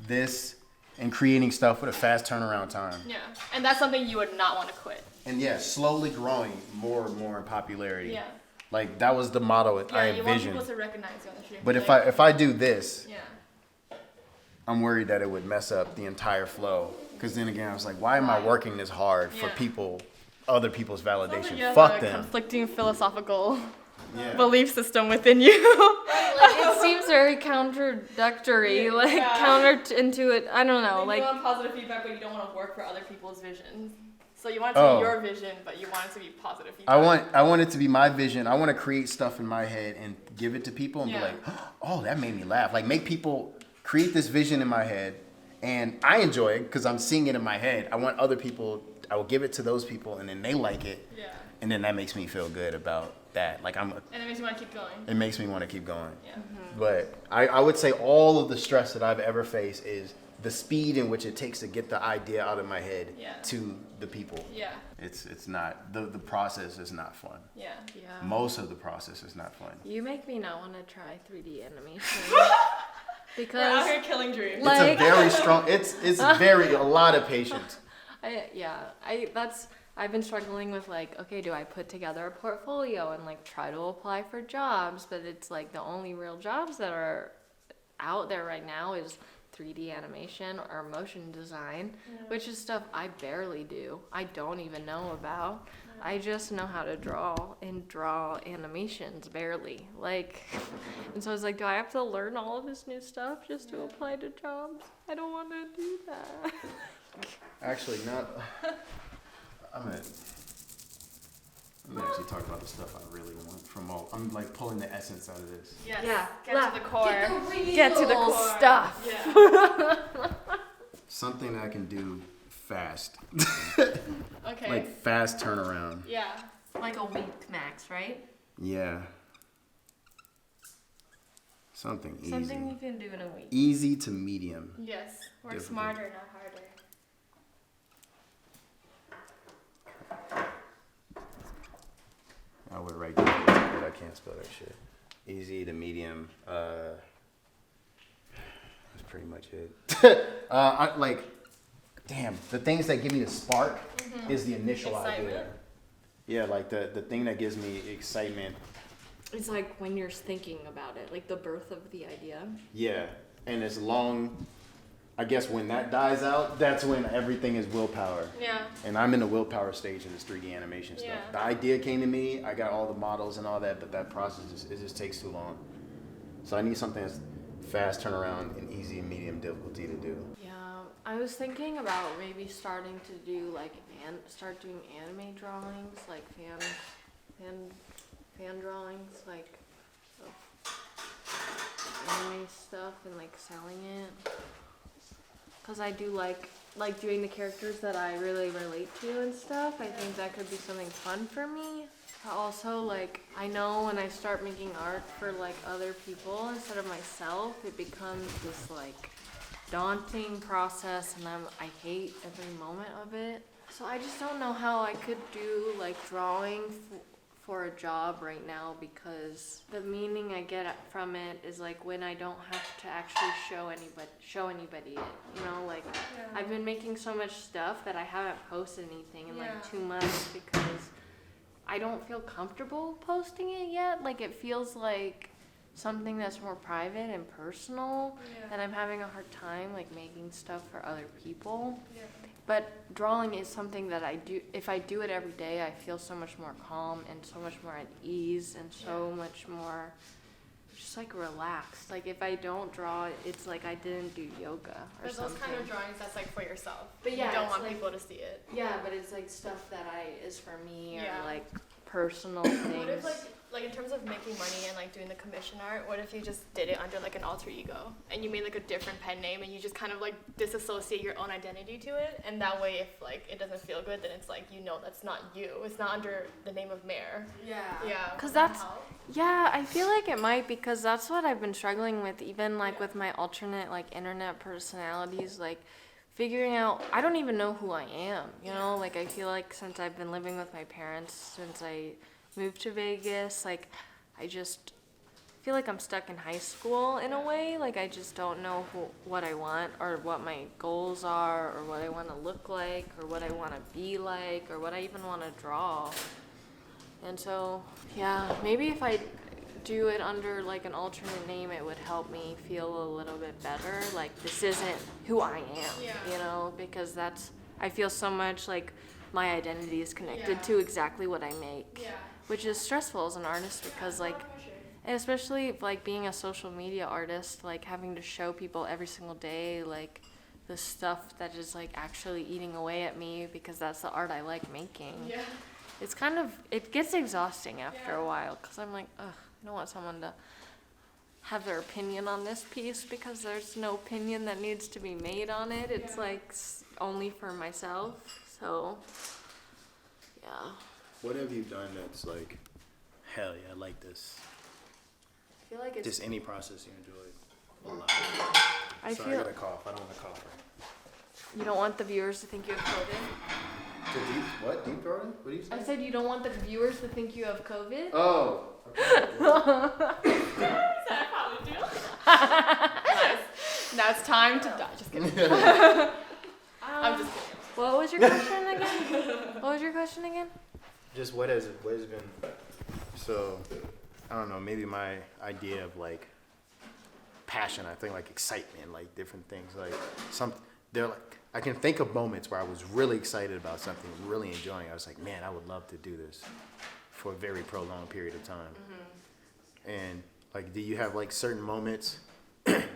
this and creating stuff with a fast turnaround time. Yeah, and that's something you would not want to quit. And yeah, slowly growing more and more in popularity. Yeah. Like that was the model I Yeah, you want envisioned. people to recognize you on the street. But like, if I do this, yeah. I'm worried that it would mess up the entire flow. Because then again, I was like, why am I working this hard for Yeah. other people's Sounds like validation? you have Fuck a them. conflicting philosophical Yeah. belief system within you. Like, it seems very counterdictory, like counterintuitive. I don't know. Like, Like, you want positive feedback, but you don't want to work for other people's visions. So you want it to be your vision, but you want it to be positive feedback. I want it to be my vision. I want to create stuff in my head and give it to people and be like, oh, that made me laugh. Like, make people create this vision in my head, and I enjoy it because I'm seeing it in my head. I want other people. I will give it to those people, and then they like it. Yeah. And then that makes me feel good about that. Like, And it makes you want to keep going. It makes me want to keep going. Yeah. But I would say all of the stress that I've ever faced is the speed in which it takes to get the idea out of my head to the people. Yeah. It's not, the process is not fun. Yeah. yeah. Most of the process is not fun. You make me not want to try 3D animation. We're out Because here killing dreams. Like- It's a very strong, it's a lot of patience. I've been struggling with like, okay, do I put together a portfolio and like try to apply for jobs? But it's like the only real jobs that are out there right now is 3D animation or motion design, which is stuff I barely do. I don't even know about. I just know how to draw and draw animations barely. Like, and so I was like, do I have to learn all of this new stuff just to apply to jobs? I don't want to do that. Actually, not. I'm gonna actually talk about the stuff I really want from all. I'm like pulling the essence out of this. Yes. Yeah. Get to the core. Get to the core. stuff. Yeah. Something I can do fast. Okay. Like fast turnaround. Yeah. Like a week max, right? Yeah. Something easy. Something you can do in a week. Easy to medium. Yes. Work Difficult. smarter, not harder. I would write that, but I can't spell that shit. Easy to medium. That's pretty much it. Damn, the things that give me the spark is the initial idea. Excitement? Yeah, like the thing that gives me excitement. It's like when you're thinking about it, like the birth of the idea. Yeah, and as long, I guess when that dies out, that's when everything is willpower. Yeah. And I'm in the willpower stage in this 3D animation stuff. Yeah. The idea came to me, I got all the models and all that, but that process it just takes too long. So I need something that's fast turnaround and easy and medium difficulty to do. Yeah, I was thinking about maybe starting to do like start doing anime drawings, like fan drawings, like of anime stuff and like selling it. Cause I do like doing the characters that I really relate to and stuff. I think that could be something fun for me. But also, like, I know when I start making art for like other people instead of myself, it becomes this like daunting process, and I hate every moment of it. So I just don't know how I could do like drawing for a job right now, because the meaning I get from it is like when I don't have to actually show anybody it, you know, like I've been making so much stuff that I haven't posted anything in like 2 months because I don't feel comfortable posting it yet. Like it feels like something that's more private and personal, and I'm having a hard time like making stuff for other people. But drawing is something that I do, if I do it every day, I feel so much more calm and so much more at ease and so much more just like relaxed. Like if I don't draw, it's like I didn't do yoga or There's something. those kind of drawings that's like for yourself. But yeah, you don't it's want like- people to see it. Yeah, but it's like stuff that is for me or Yeah. like personal things. What if like in terms of making money and like doing the commission art, what if you just did it under like an alter ego and you made like a different pen name and you just kind of like disassociate your own identity to it, and that way if like it doesn't feel good, then it's like, you know, that's not you. It's not under the name of Mair. Yeah. Cause Would that that's help? yeah, I feel like it might, because that's what I've been struggling with, even like with my alternate like internet personalities, like figuring out, I don't even know who I am, you know, like I feel like since I've been living with my parents since I moved to Vegas, like I just feel like I'm stuck in high school in a way. Like I just don't know what I want or what my goals are or what I want to look like or what I want to be like or what I even want to draw. And so, yeah, maybe if I do it under like an alternate name, it would help me feel a little bit better. Like this isn't who I am, you know, because I feel so much like my identity is connected to exactly what I make. which is stressful as an artist because like, and especially like being a social media artist, like having to show people every single day like the stuff that is like actually eating away at me because that's the art I like making. Yeah. It's kind of, it gets exhausting after a while because I'm like, ugh, I don't want someone to have their opinion on this piece because there's no opinion that needs to be made on it. It's like only for myself. So, yeah. What have you done that's like, hell yeah, I like this? I feel like it's. Just any process you enjoyed a lot. I Sorry, I feel. got a cough. I don't want to cough. You don't want the viewers to think you have COVID? To deep, what? Deep throating? What do you say? I said you don't want the viewers to think you have COVID? Oh. I probably do. Nice. Now it's time to die. Just kidding. I'm just kidding. What was your question again? What was your question again? Just what has been, so, I don't know, maybe my idea of like passion, I think like excitement, like different things, like they're like, I can think of moments where I was really excited about something, really enjoying it. I was like, man, I would love to do this for a very prolonged period of time. Mm-hmm. And like, do you have like certain moments,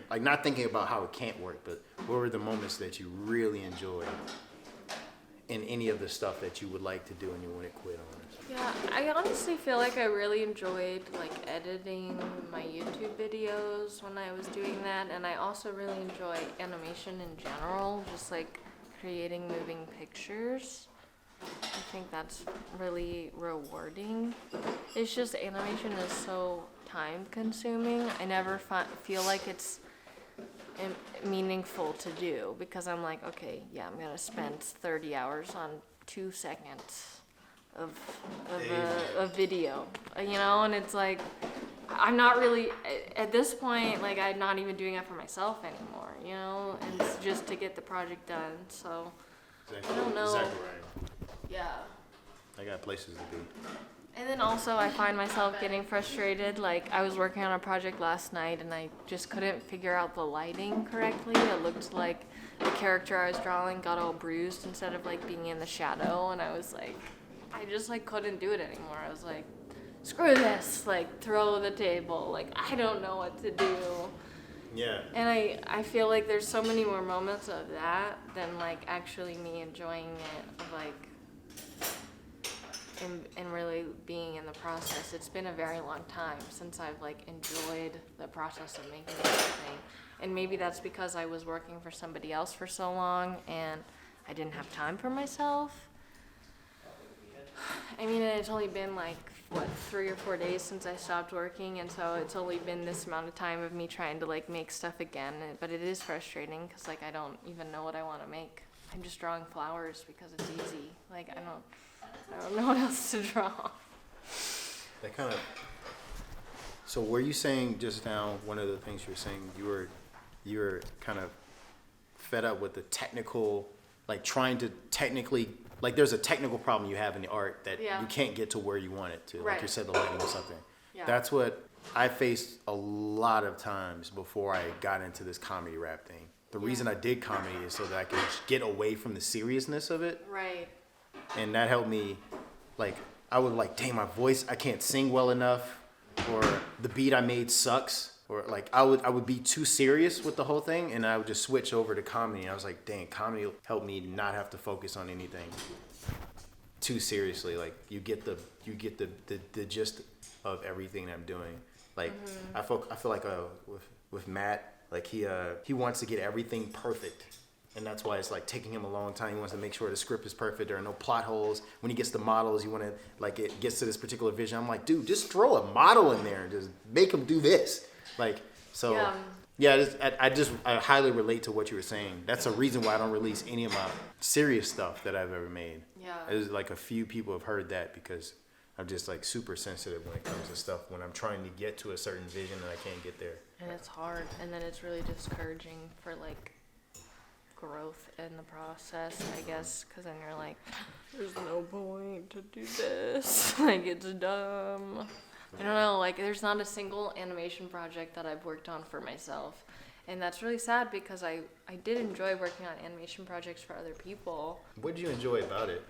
like not thinking about how it can't work, but what were the moments that you really enjoyed in any of the stuff that you would like to do and you wouldn't quit on? Yeah, I honestly feel like I really enjoyed like editing my YouTube videos when I was doing that, and I also really enjoy animation in general, just like creating moving pictures. I think that's really rewarding. It's just animation is so time consuming. I never feel like it's meaningful to do because I'm like, okay, yeah, I'm gonna spend 30 hours on 2 seconds of a video, you know, and it's like, I'm not really, at this point, like, I'm not even doing it for myself anymore, you know, and it's just to get the project done, so, I don't know. Exactly right. Yeah. I got places to be. And then also I find myself getting frustrated, like, I was working on a project last night and I just couldn't figure out the lighting correctly. It looked like the character I was drawing got all bruised instead of, like, being in the shadow, and I was like, I just like couldn't do it anymore. I was like, screw this, like throw the table, like I don't know what to do. Yeah. And I feel like there's so many more moments of that than like actually me enjoying it, of like and really being in the process. It's been a very long time since I've like enjoyed the process of making something. And maybe that's because I was working for somebody else for so long and I didn't have time for myself. I mean, it's only been like, what, 3 or 4 days since I stopped working, and so it's only been this amount of time of me trying to like make stuff again, but it is frustrating because like I don't even know what I want to make. I'm just drawing flowers because it's easy. Like I don't know what else to draw. That kind of, so were you saying just now, one of the things you were saying, you were kind of fed up with the technical, like trying to technically, like there's a technical problem you have in the art that you can't get to where you want it to. Like you said, the lighting or something. Yeah. That's what I faced a lot of times before I got into this comedy rap thing. The reason I did comedy is so that I could get away from the seriousness of it. Right. And that helped me, like, I would like, dang, my voice, I can't sing well enough, or the beat I made sucks. Or like I would be too serious with the whole thing, and I would just switch over to comedy. And I was like, dang, comedy helped me not have to focus on anything too seriously. Like you get the gist of everything I'm doing. Like I feel like with Matt, like he wants to get everything perfect, and that's why it's like taking him a long time. He wants to make sure the script is perfect. There are no plot holes. When he gets the models, you want to like it gets to this particular vision. I'm like, dude, just throw a model in there and just make him do this. Like, so, I highly relate to what you were saying. That's a reason why I don't release any of my serious stuff that I've ever made. Yeah. There's like a few people have heard that because I'm just like super sensitive when it comes to stuff when I'm trying to get to a certain vision and I can't get there. And it's hard, and then it's really discouraging for like growth in the process, I guess, because then you're like, there's no point to do this. Like, it's dumb. I don't know, like there's not a single animation project that I've worked on for myself. And that's really sad because I did enjoy working on animation projects for other people. What did you enjoy about it?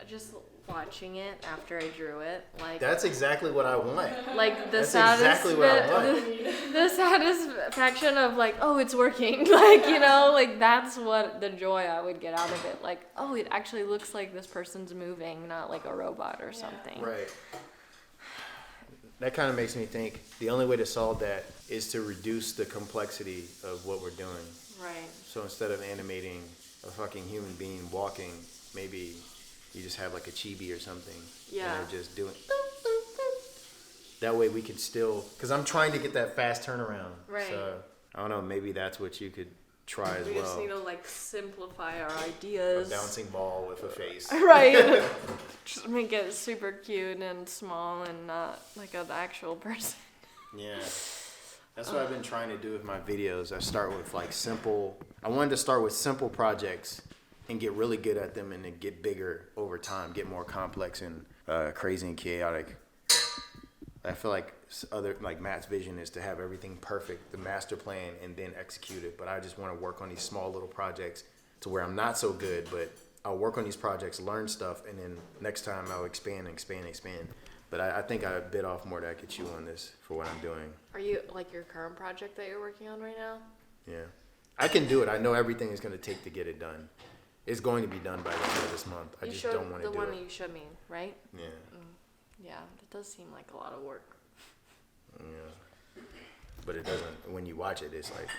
just watching it after I drew it, like That's exactly what I want. like the That's exactly what I want. the satisfaction of like, oh, it's working. Like, you know, like that's what the joy I would get out of it. Like, oh, it actually looks like this person's moving, not like a robot or something. Right. That kind of makes me think the only way to solve that is to reduce the complexity of what we're doing. Right. So instead of animating a fucking human being walking, maybe you just have like a chibi or something. Yeah. And they're just doing. That way we can still, because I'm trying to get that fast turnaround. Right. So I don't know, maybe that's what you could try as We well. just need to like simplify our A ideas. bouncing ball with a face. Right. Just make it super cute and small and not like an actual person. Yeah. That's what I've been trying to do with my videos. I start with like simple. I wanted to start with simple projects and get really good at them and then get bigger over time, get more complex and crazy and chaotic. I feel like Matt's vision is to have everything perfect, the master plan, and then execute it. But I just want to work on these small little projects to where I'm not so good, but I'll work on these projects, learn stuff, and then next time I'll expand. But I think I bit off more than I could chew on this for what I'm doing. Are you like your current project that you're working on right now? Yeah. I can do it. I know everything is going to take to get it done. It's going to be done by the end of this month. I just don't want to do the one it. that you showed me, right? Yeah. Yeah, it does seem like a lot of work. Yeah. But it doesn't, when you watch it, it's like,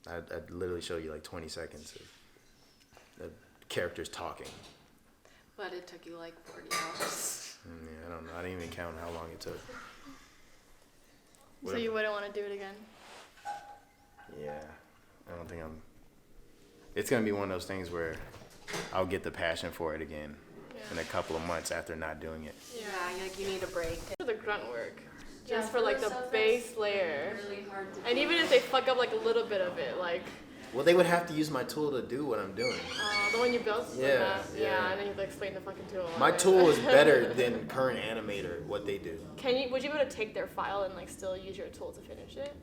I'd literally show you like 20 seconds of the characters talking. But it took you like 40 hours. Yeah, I don't know. I didn't even count how long it took. So you wouldn't want to do it again? Yeah. I don't think it's going to be one of those things where I'll get the passion for it again in a couple of months after not doing it. Yeah, like you need a break. For the grunt work. Yeah, Just for like the base layer. Really hard to And even if they fuck up like a little bit of it, like Well, they would have to use my tool to do what I'm doing. the one you built. Yeah, Yeah, yeah. and then you have to explain the fucking tool. My tool is better than current animator, what they do. Would you be able to take their file and like still use your tool to finish it?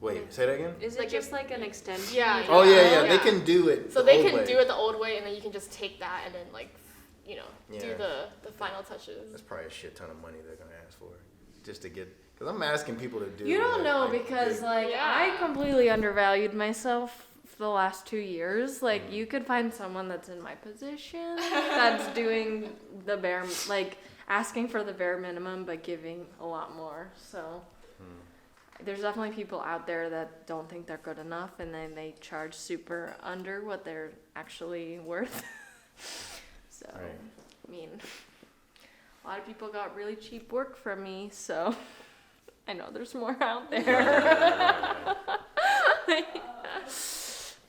Wait, say that again? Is Like it just like an extension? Yeah. You Oh, just- yeah. Yeah. They can do it So the they old can way. do it the old way, and then you can just take that and then like, do Yeah. the final touches. That's probably a shit ton of money they're gonna ask for, just to get. Because I'm asking people to do. You don't know like, because big- like Yeah. I completely undervalued myself for the last 2 years. Like you could find someone that's in my position that's doing the bare, like asking for the bare minimum but giving a lot more. So there's definitely people out there that don't think they're good enough and then they charge super under what they're actually worth. So Right. I mean, a lot of people got really cheap work from me, so I know there's more out there.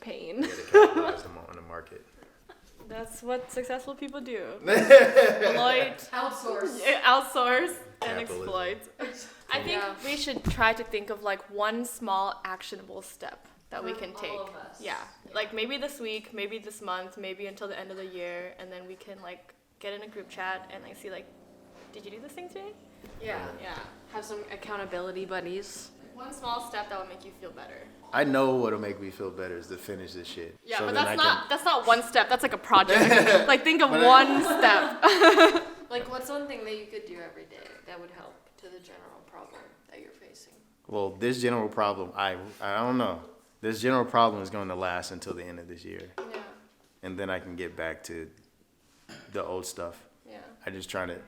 Pain. Yeah, to capitalize them on the market. That's what successful people do. Exploit, Outsource. outsource, and Capitalism. exploit. I think Yeah. we should try to think of like one small actionable step that we For can all take. of us. Yeah, like maybe this week, maybe this month, maybe until the end of the year, and then we can like get in a group chat and like see like, did you do this thing today? Yeah. Yeah. Have some accountability buddies. One small step that will make you feel better. I know what'll make me feel better is to finish this shit. Yeah, So but then that's not one step. That's like a project. Like think of one step. Like, what's one thing that you could do every day that would help to the general problem that you're facing? Well, this general problem, I don't know. This general problem is going to last until the end of this year, Yeah. and then I can get back to the old stuff. Yeah. I just trying to.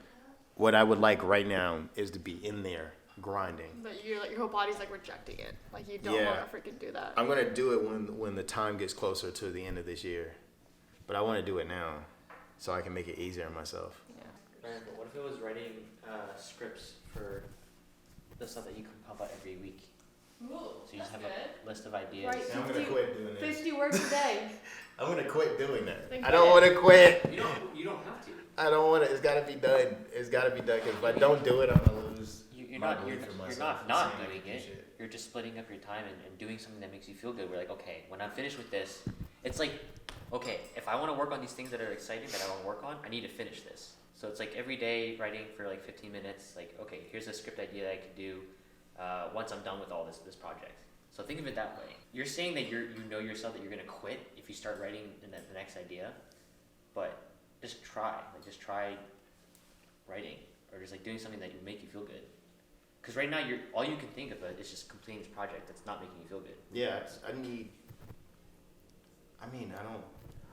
What I would like right now is to be in there grinding. But you're like your whole body's like rejecting it. Like you don't Yeah. want to freaking do that. I'm gonna do it when the time gets closer to the end of this year, but I want to do it now, so I can make it easier on myself. Ryan, but what if it was writing scripts for the stuff that you compile about every week? Ooh, So you just have a list of ideas. Right. I'm gonna quit doing this. 50 words a day. I'm gonna quit doing that. Then I don't quit. want to quit. You don't have to. I don't want to. It's gotta be done. It's gotta be done. Cause if I don't do it, I'm gonna lose. You're my not belief in myself. not Saying I doing can do it. shit. You're just splitting up your time and doing something that makes you feel good. We're like, okay, when I'm finished with this, it's like, okay, if I want to work on these things that are exciting that I want to work on, I need to finish this. So it's like every day writing for like 15 minutes. Like, okay, here's a script idea that I could do once I'm done with all this project. So think of it that way. You're saying that you know yourself that you're gonna quit if you start writing the next idea, but just try. Like just try writing, or just like doing something that would make you feel good. Because right now all you can think of is just completing this project that's not making you feel good. Yeah,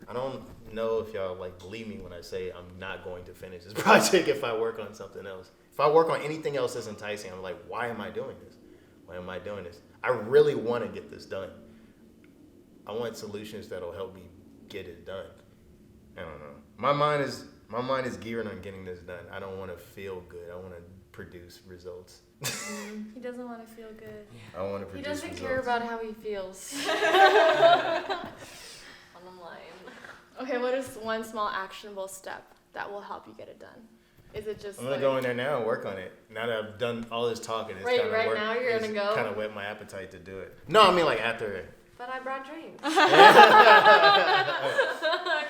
I don't know if y'all like believe me when I say I'm not going to finish this project if I work on something else. If I work on anything else that's enticing, I'm like, why am I doing this? Why am I doing this? I really want to get this done. I want solutions that'll help me get it done. I don't know. My mind is geared on getting this done. I don't want to feel good. I want to produce results. He doesn't want to feel good. I want to He produce doesn't results. care about how he feels. I'm lying. Okay, what is one small actionable step that will help you get it done? Is it just I'm gonna go in there now and work on it. Now that I've done all this talking, it's Right, kind of right now you're gonna go? Kind of whet my appetite to do it. No, I mean like after. But I brought drinks. I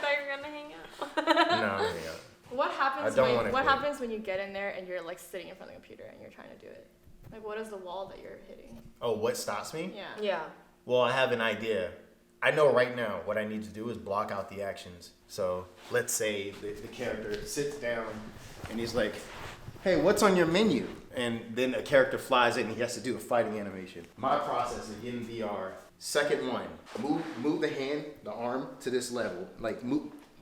thought you were gonna hang out. No, yeah. What happens I don't wanna what quit. happens when you get in there and you're like sitting in front of the computer and you're trying to do it? Like what is the wall that you're hitting? Oh, what stops me? Yeah. Yeah. Well, I have an idea. I know right now what I need to do is block out the actions. So let's say the character sits down and he's like, hey, what's on your menu? And then a character flies in and he has to do a fighting animation. My process is in VR. Second one, move the hand, the arm to this level. Like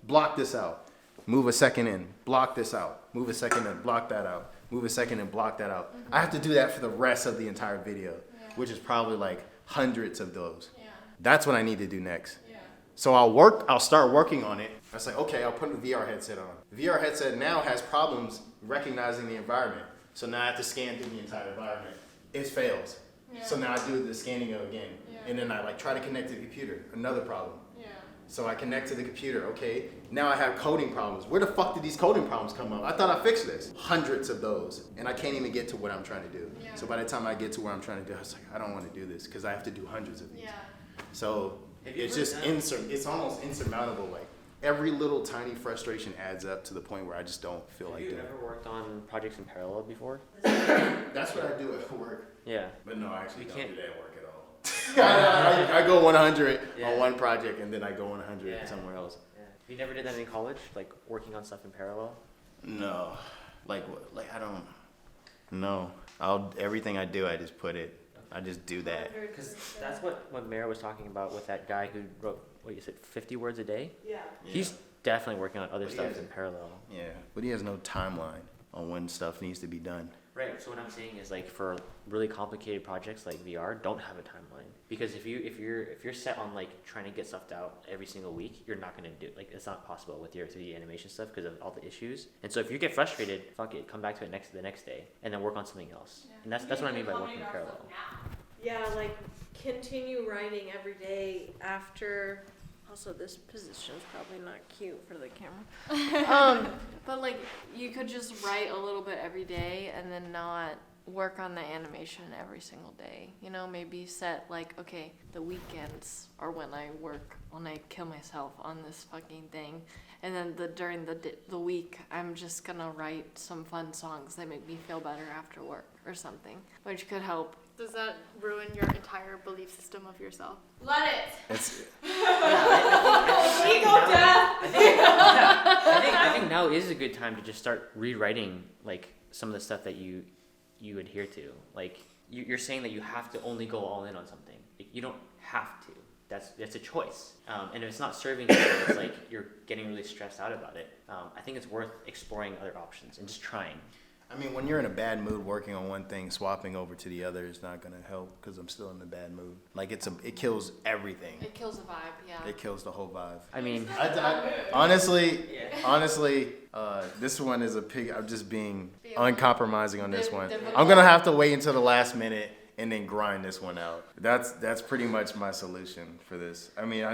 block this out. Move a second in, block this out. Move a second in, block that out. Move a second and block that out. I have to do that for the rest of the entire video, which is probably like hundreds of those. Yeah. That's what I need to do next. Yeah. So I'll start working on it. I was like, okay, I'll put the VR headset on. The VR headset now has problems recognizing the environment. So now I have to scan through the entire environment. It fails. Yeah. So now I do the scanning again. Yeah. And then I like try to connect to the computer. Another problem. Yeah. So I connect to the computer. Okay, now I have coding problems. Where the fuck did these coding problems come up? I thought I fixed this. Hundreds of those. And I can't even get to what I'm trying to do. Yeah. So by the time I get to where I'm trying to do, I was like, I don't want to do this because I have to do hundreds of these. Yeah. So Have you it's ever just done- it's almost insurmountable. Like every little tiny frustration adds up to the point where I just don't feel Have like you doing it. ever worked on projects in parallel before? That's what I do at work. Yeah. But no, I actually You don't can't- do that at work at all. I go 100 Yeah. on one project and then I go 100 Yeah. somewhere else. Yeah. You never did that in college, like working on stuff in parallel? No, like I don't. No, everything I do, I just put it. I just do that. Because that's what Mair was talking about with that guy who wrote, what you said, 50 words a day? Yeah. He's definitely working on other But he stuff has- in parallel. Yeah, but he has no timeline on when stuff needs to be done. Right. So what I'm saying is, like, for really complicated projects like VR, don't have a timeline, because if you're set on like trying to get stuff out every single week, you're not gonna do it. Like, it's not possible with your 3D animation stuff because of all the issues. And so if you get frustrated, fuck it, come back to it the next day and then work on something else. Yeah. And that's what I mean by working in parallel. Yeah, like continue writing every day after. Also, this position's probably not cute for the camera. But like you could just write a little bit every day and then not work on the animation every single day. You know, maybe set like, okay, the weekends or when I kill myself on this fucking thing, and then during the week I'm just gonna write some fun songs that make me feel better after work or something, which could help. Does that ruin your entire belief system of yourself? Let it. It's I think now is a good time to just start rewriting like some of the stuff that you adhere to. Like you're saying that you have to only go all in on something. You don't have to. That's a choice. And if it's not serving you, it's like you're getting really stressed out about it. I think it's worth exploring other options and just trying. I mean, when you're in a bad mood, working on one thing, swapping over to the other is not gonna help because I'm still in the bad mood. Like it kills everything. It kills the vibe, yeah. It kills the whole vibe. I mean, Honestly, yeah. this one is a pig. I'm just being uncompromising on this one. Difficult. I'm gonna have to wait until the last minute and then grind this one out. That's pretty much my solution for this. I mean,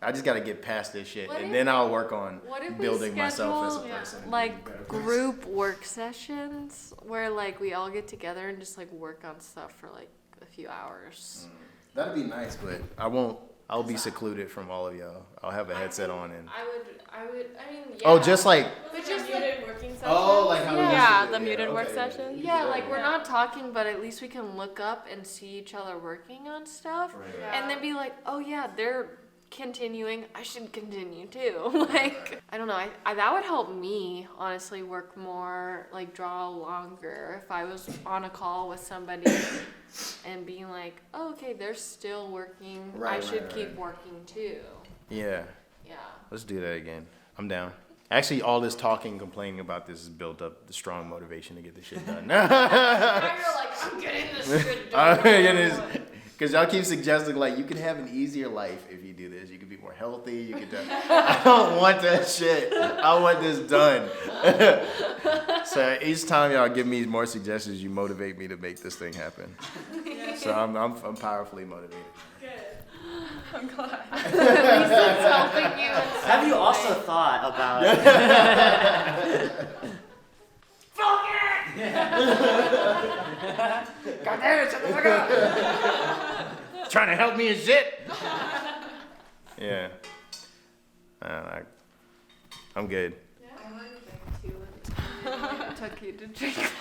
I just gotta get past this shit, What and if- then I'll work on What if building we myself as a schedule, person. and like being a better person. group work sessions where like we all get together and just like work on stuff for like a few hours? That'd be nice, but I won't I'll be secluded from all of y'all. I'll have a headset on and. I mean, yeah. Oh, just like. But just muted working sessions. Oh, like how we used to Yeah, do the it. muted Yeah, work okay, sessions. Yeah, like we're not talking, but at least we can look up and see each other working on stuff, and then be like, oh yeah, they're continuing. I should continue too. Like, I don't know. I that would help me honestly work more, like draw longer if I was on a call with somebody and being like, oh, okay, they're still working. I should keep working too. Yeah. Yeah. Let's do that again. I'm down. Actually, all this talking, complaining about this has built up the strong motivation to get this shit done. Now you're like, I'm getting this shit done. Because y'all keep suggesting, like, you can have an easier life if you do this. You can be more healthy. You can do... I don't want that shit. I want this done. So each time y'all give me more suggestions, you motivate me to make this thing happen. So I'm powerfully motivated. I'm glad. At least it's helping you. Have you also thought about? Fuck it! God damn it! Shut the fuck up! Trying to help me and shit. Yeah. I'm good. I want to drink too. Took you to drink.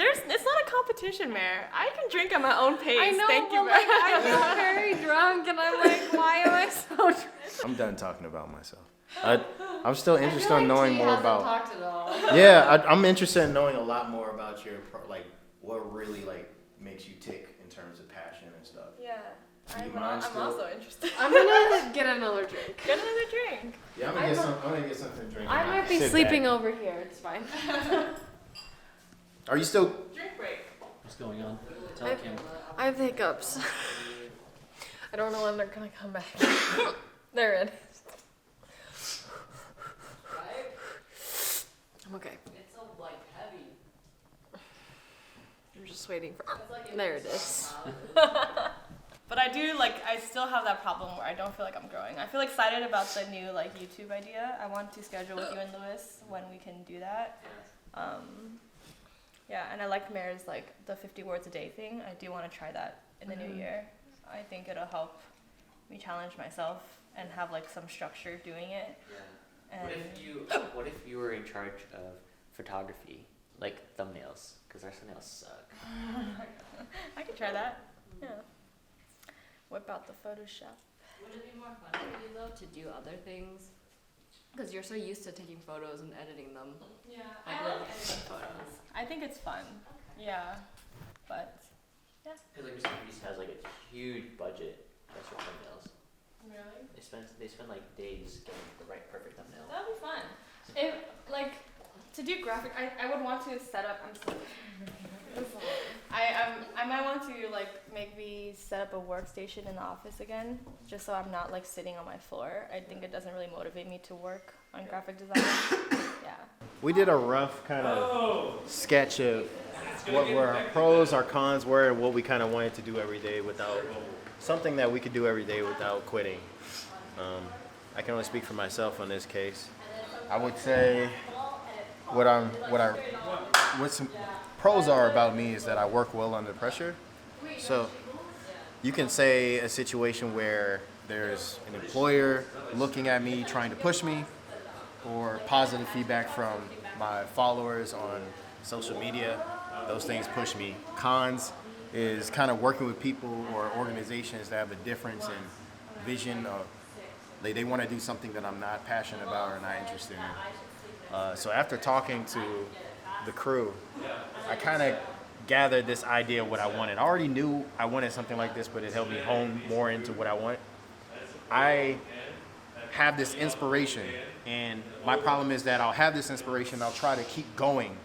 It's not a competition, Mair. I can drink at my own pace. I know, Thank you, but like, Mair. I feel very drunk, and I'm like, why am I so drunk? I'm done talking about myself. I'm still interested in knowing more about. Talked at all. Yeah, I'm interested in knowing a lot more about your like what really like makes you tick in terms of passion and stuff. Yeah. Do you I'm mind still? also interested. I'm gonna get another drink. Get another drink. Yeah, I'm gonna get something to drink. I might be Sit sleeping back. over here. It's fine. Are you still? Drink break. What's going on? Tell the camera. I have hiccups. I don't know when they're gonna come back. There it is. I'm okay. It's a like heavy. I'm just waiting for. There it is. But I still have that problem where I don't feel like I'm growing. I feel excited about the new like YouTube idea. I want to schedule with you and Lewis when we can do that. Yeah, and I like Mair's like the 50 words a day thing. I do want to try that in the new year. I think it'll help me challenge myself and have like some structure doing it. Yeah. And What if you were in charge of photography, like thumbnails? Because our thumbnails suck. I could try that. Yeah. Whip out the Photoshop. Would it be more fun for you though to do other things? Because you're so used to taking photos and editing them. Yeah, I like editing photos. I think it's fun. Yeah, but Because like Mr. Beast has like a huge budget just for thumbnails. really, They spend like days getting the right perfect thumbnail. that would be fun. If like to do graphic, I would want to set up. I'm sorry. I might want to like maybe set up a workstation in the office again, just so I'm not like sitting on my floor. I think it doesn't really motivate me to work on graphic design. Yeah. We did a rough kind of sketch of what were our pros, our cons were, and what we kind of wanted to do every day without something that we could do every day without quitting. I can only speak for myself on this case. I would say what some pros are about me is that I work well under pressure. So you can say a situation where there's an employer looking at me, trying to push me, or positive feedback from my followers on social media. Those things push me. Cons is kind of working with people or organizations that have a difference in vision of they want to do something that I'm not passionate about or not interested in. So after talking to the crew, I kind of gathered this idea of what I wanted. I already knew I wanted something like this, but it helped me hone more into what I want. I have this inspiration, and my problem is that I'll have this inspiration, I'll try to keep going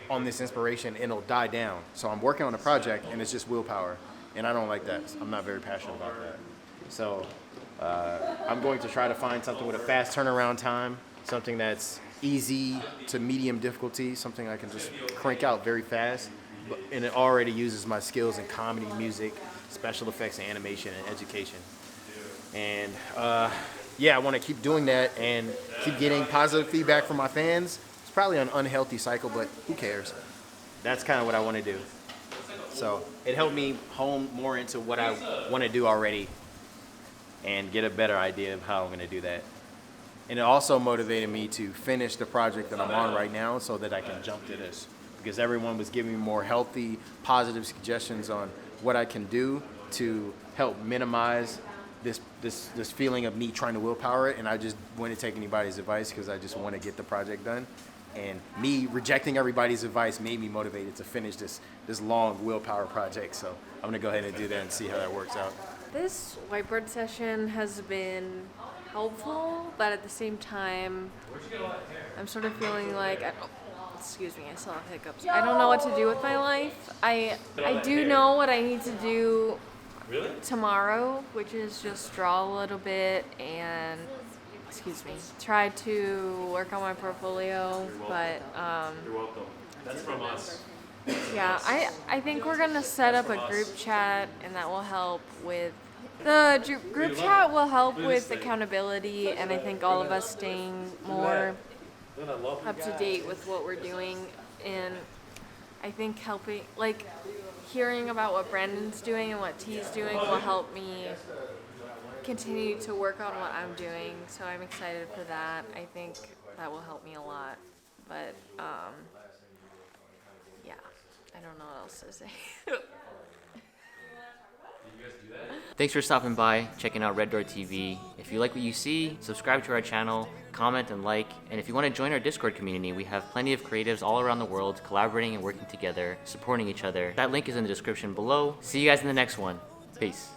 on this inspiration, and it'll die down. So I'm working on a project, and it's just willpower, and I don't like that. I'm not very passionate about that. So I'm going to try to find something with a fast turnaround time, something that's easy to medium difficulty, something I can just crank out very fast, and it already uses my skills in comedy, music, special effects, and animation, and education. And yeah, I want to keep doing that and keep getting positive feedback from my fans. It's probably an unhealthy cycle, but who cares? That's kind of what I want to do. So it helped me hone more into what I want to do already. and get a better idea of how I'm gonna do that. And it also motivated me to finish the project that I'm on right now so that I can jump to this. Because everyone was giving me more healthy, positive suggestions on what I can do to help minimize this feeling of me trying to willpower it. And I just wouldn't take anybody's advice because I just want to get the project done. And me rejecting everybody's advice made me motivated to finish this long willpower project. So I'm gonna go ahead and do that and see how that works out. This whiteboard session has been helpful, but at the same time, I'm sort of feeling like, excuse me, I still have hiccups. I don't know what to do with my life. I do know what I need to do tomorrow, which is just draw a little bit and, excuse me, try to work on my portfolio, but You're welcome. That's from us. yeah, I think we're gonna set up a group chat, and that will help with the group chat will help with accountability, and I think all of us staying more up to date with what we're doing, and I think helping, like, hearing about what Brandon's doing and what T's doing will help me continue to work on what I'm doing, so I'm excited for that. I think that will help me a lot, but yeah, I don't know what else to say. Thanks for stopping by, checking out Rdtv. If you like what you see, subscribe to our channel, comment and like, and if you want to join our Discord community, we have plenty of creatives all around the world collaborating and working together, supporting each other. That link is in the description below. See you guys in the next one. Peace.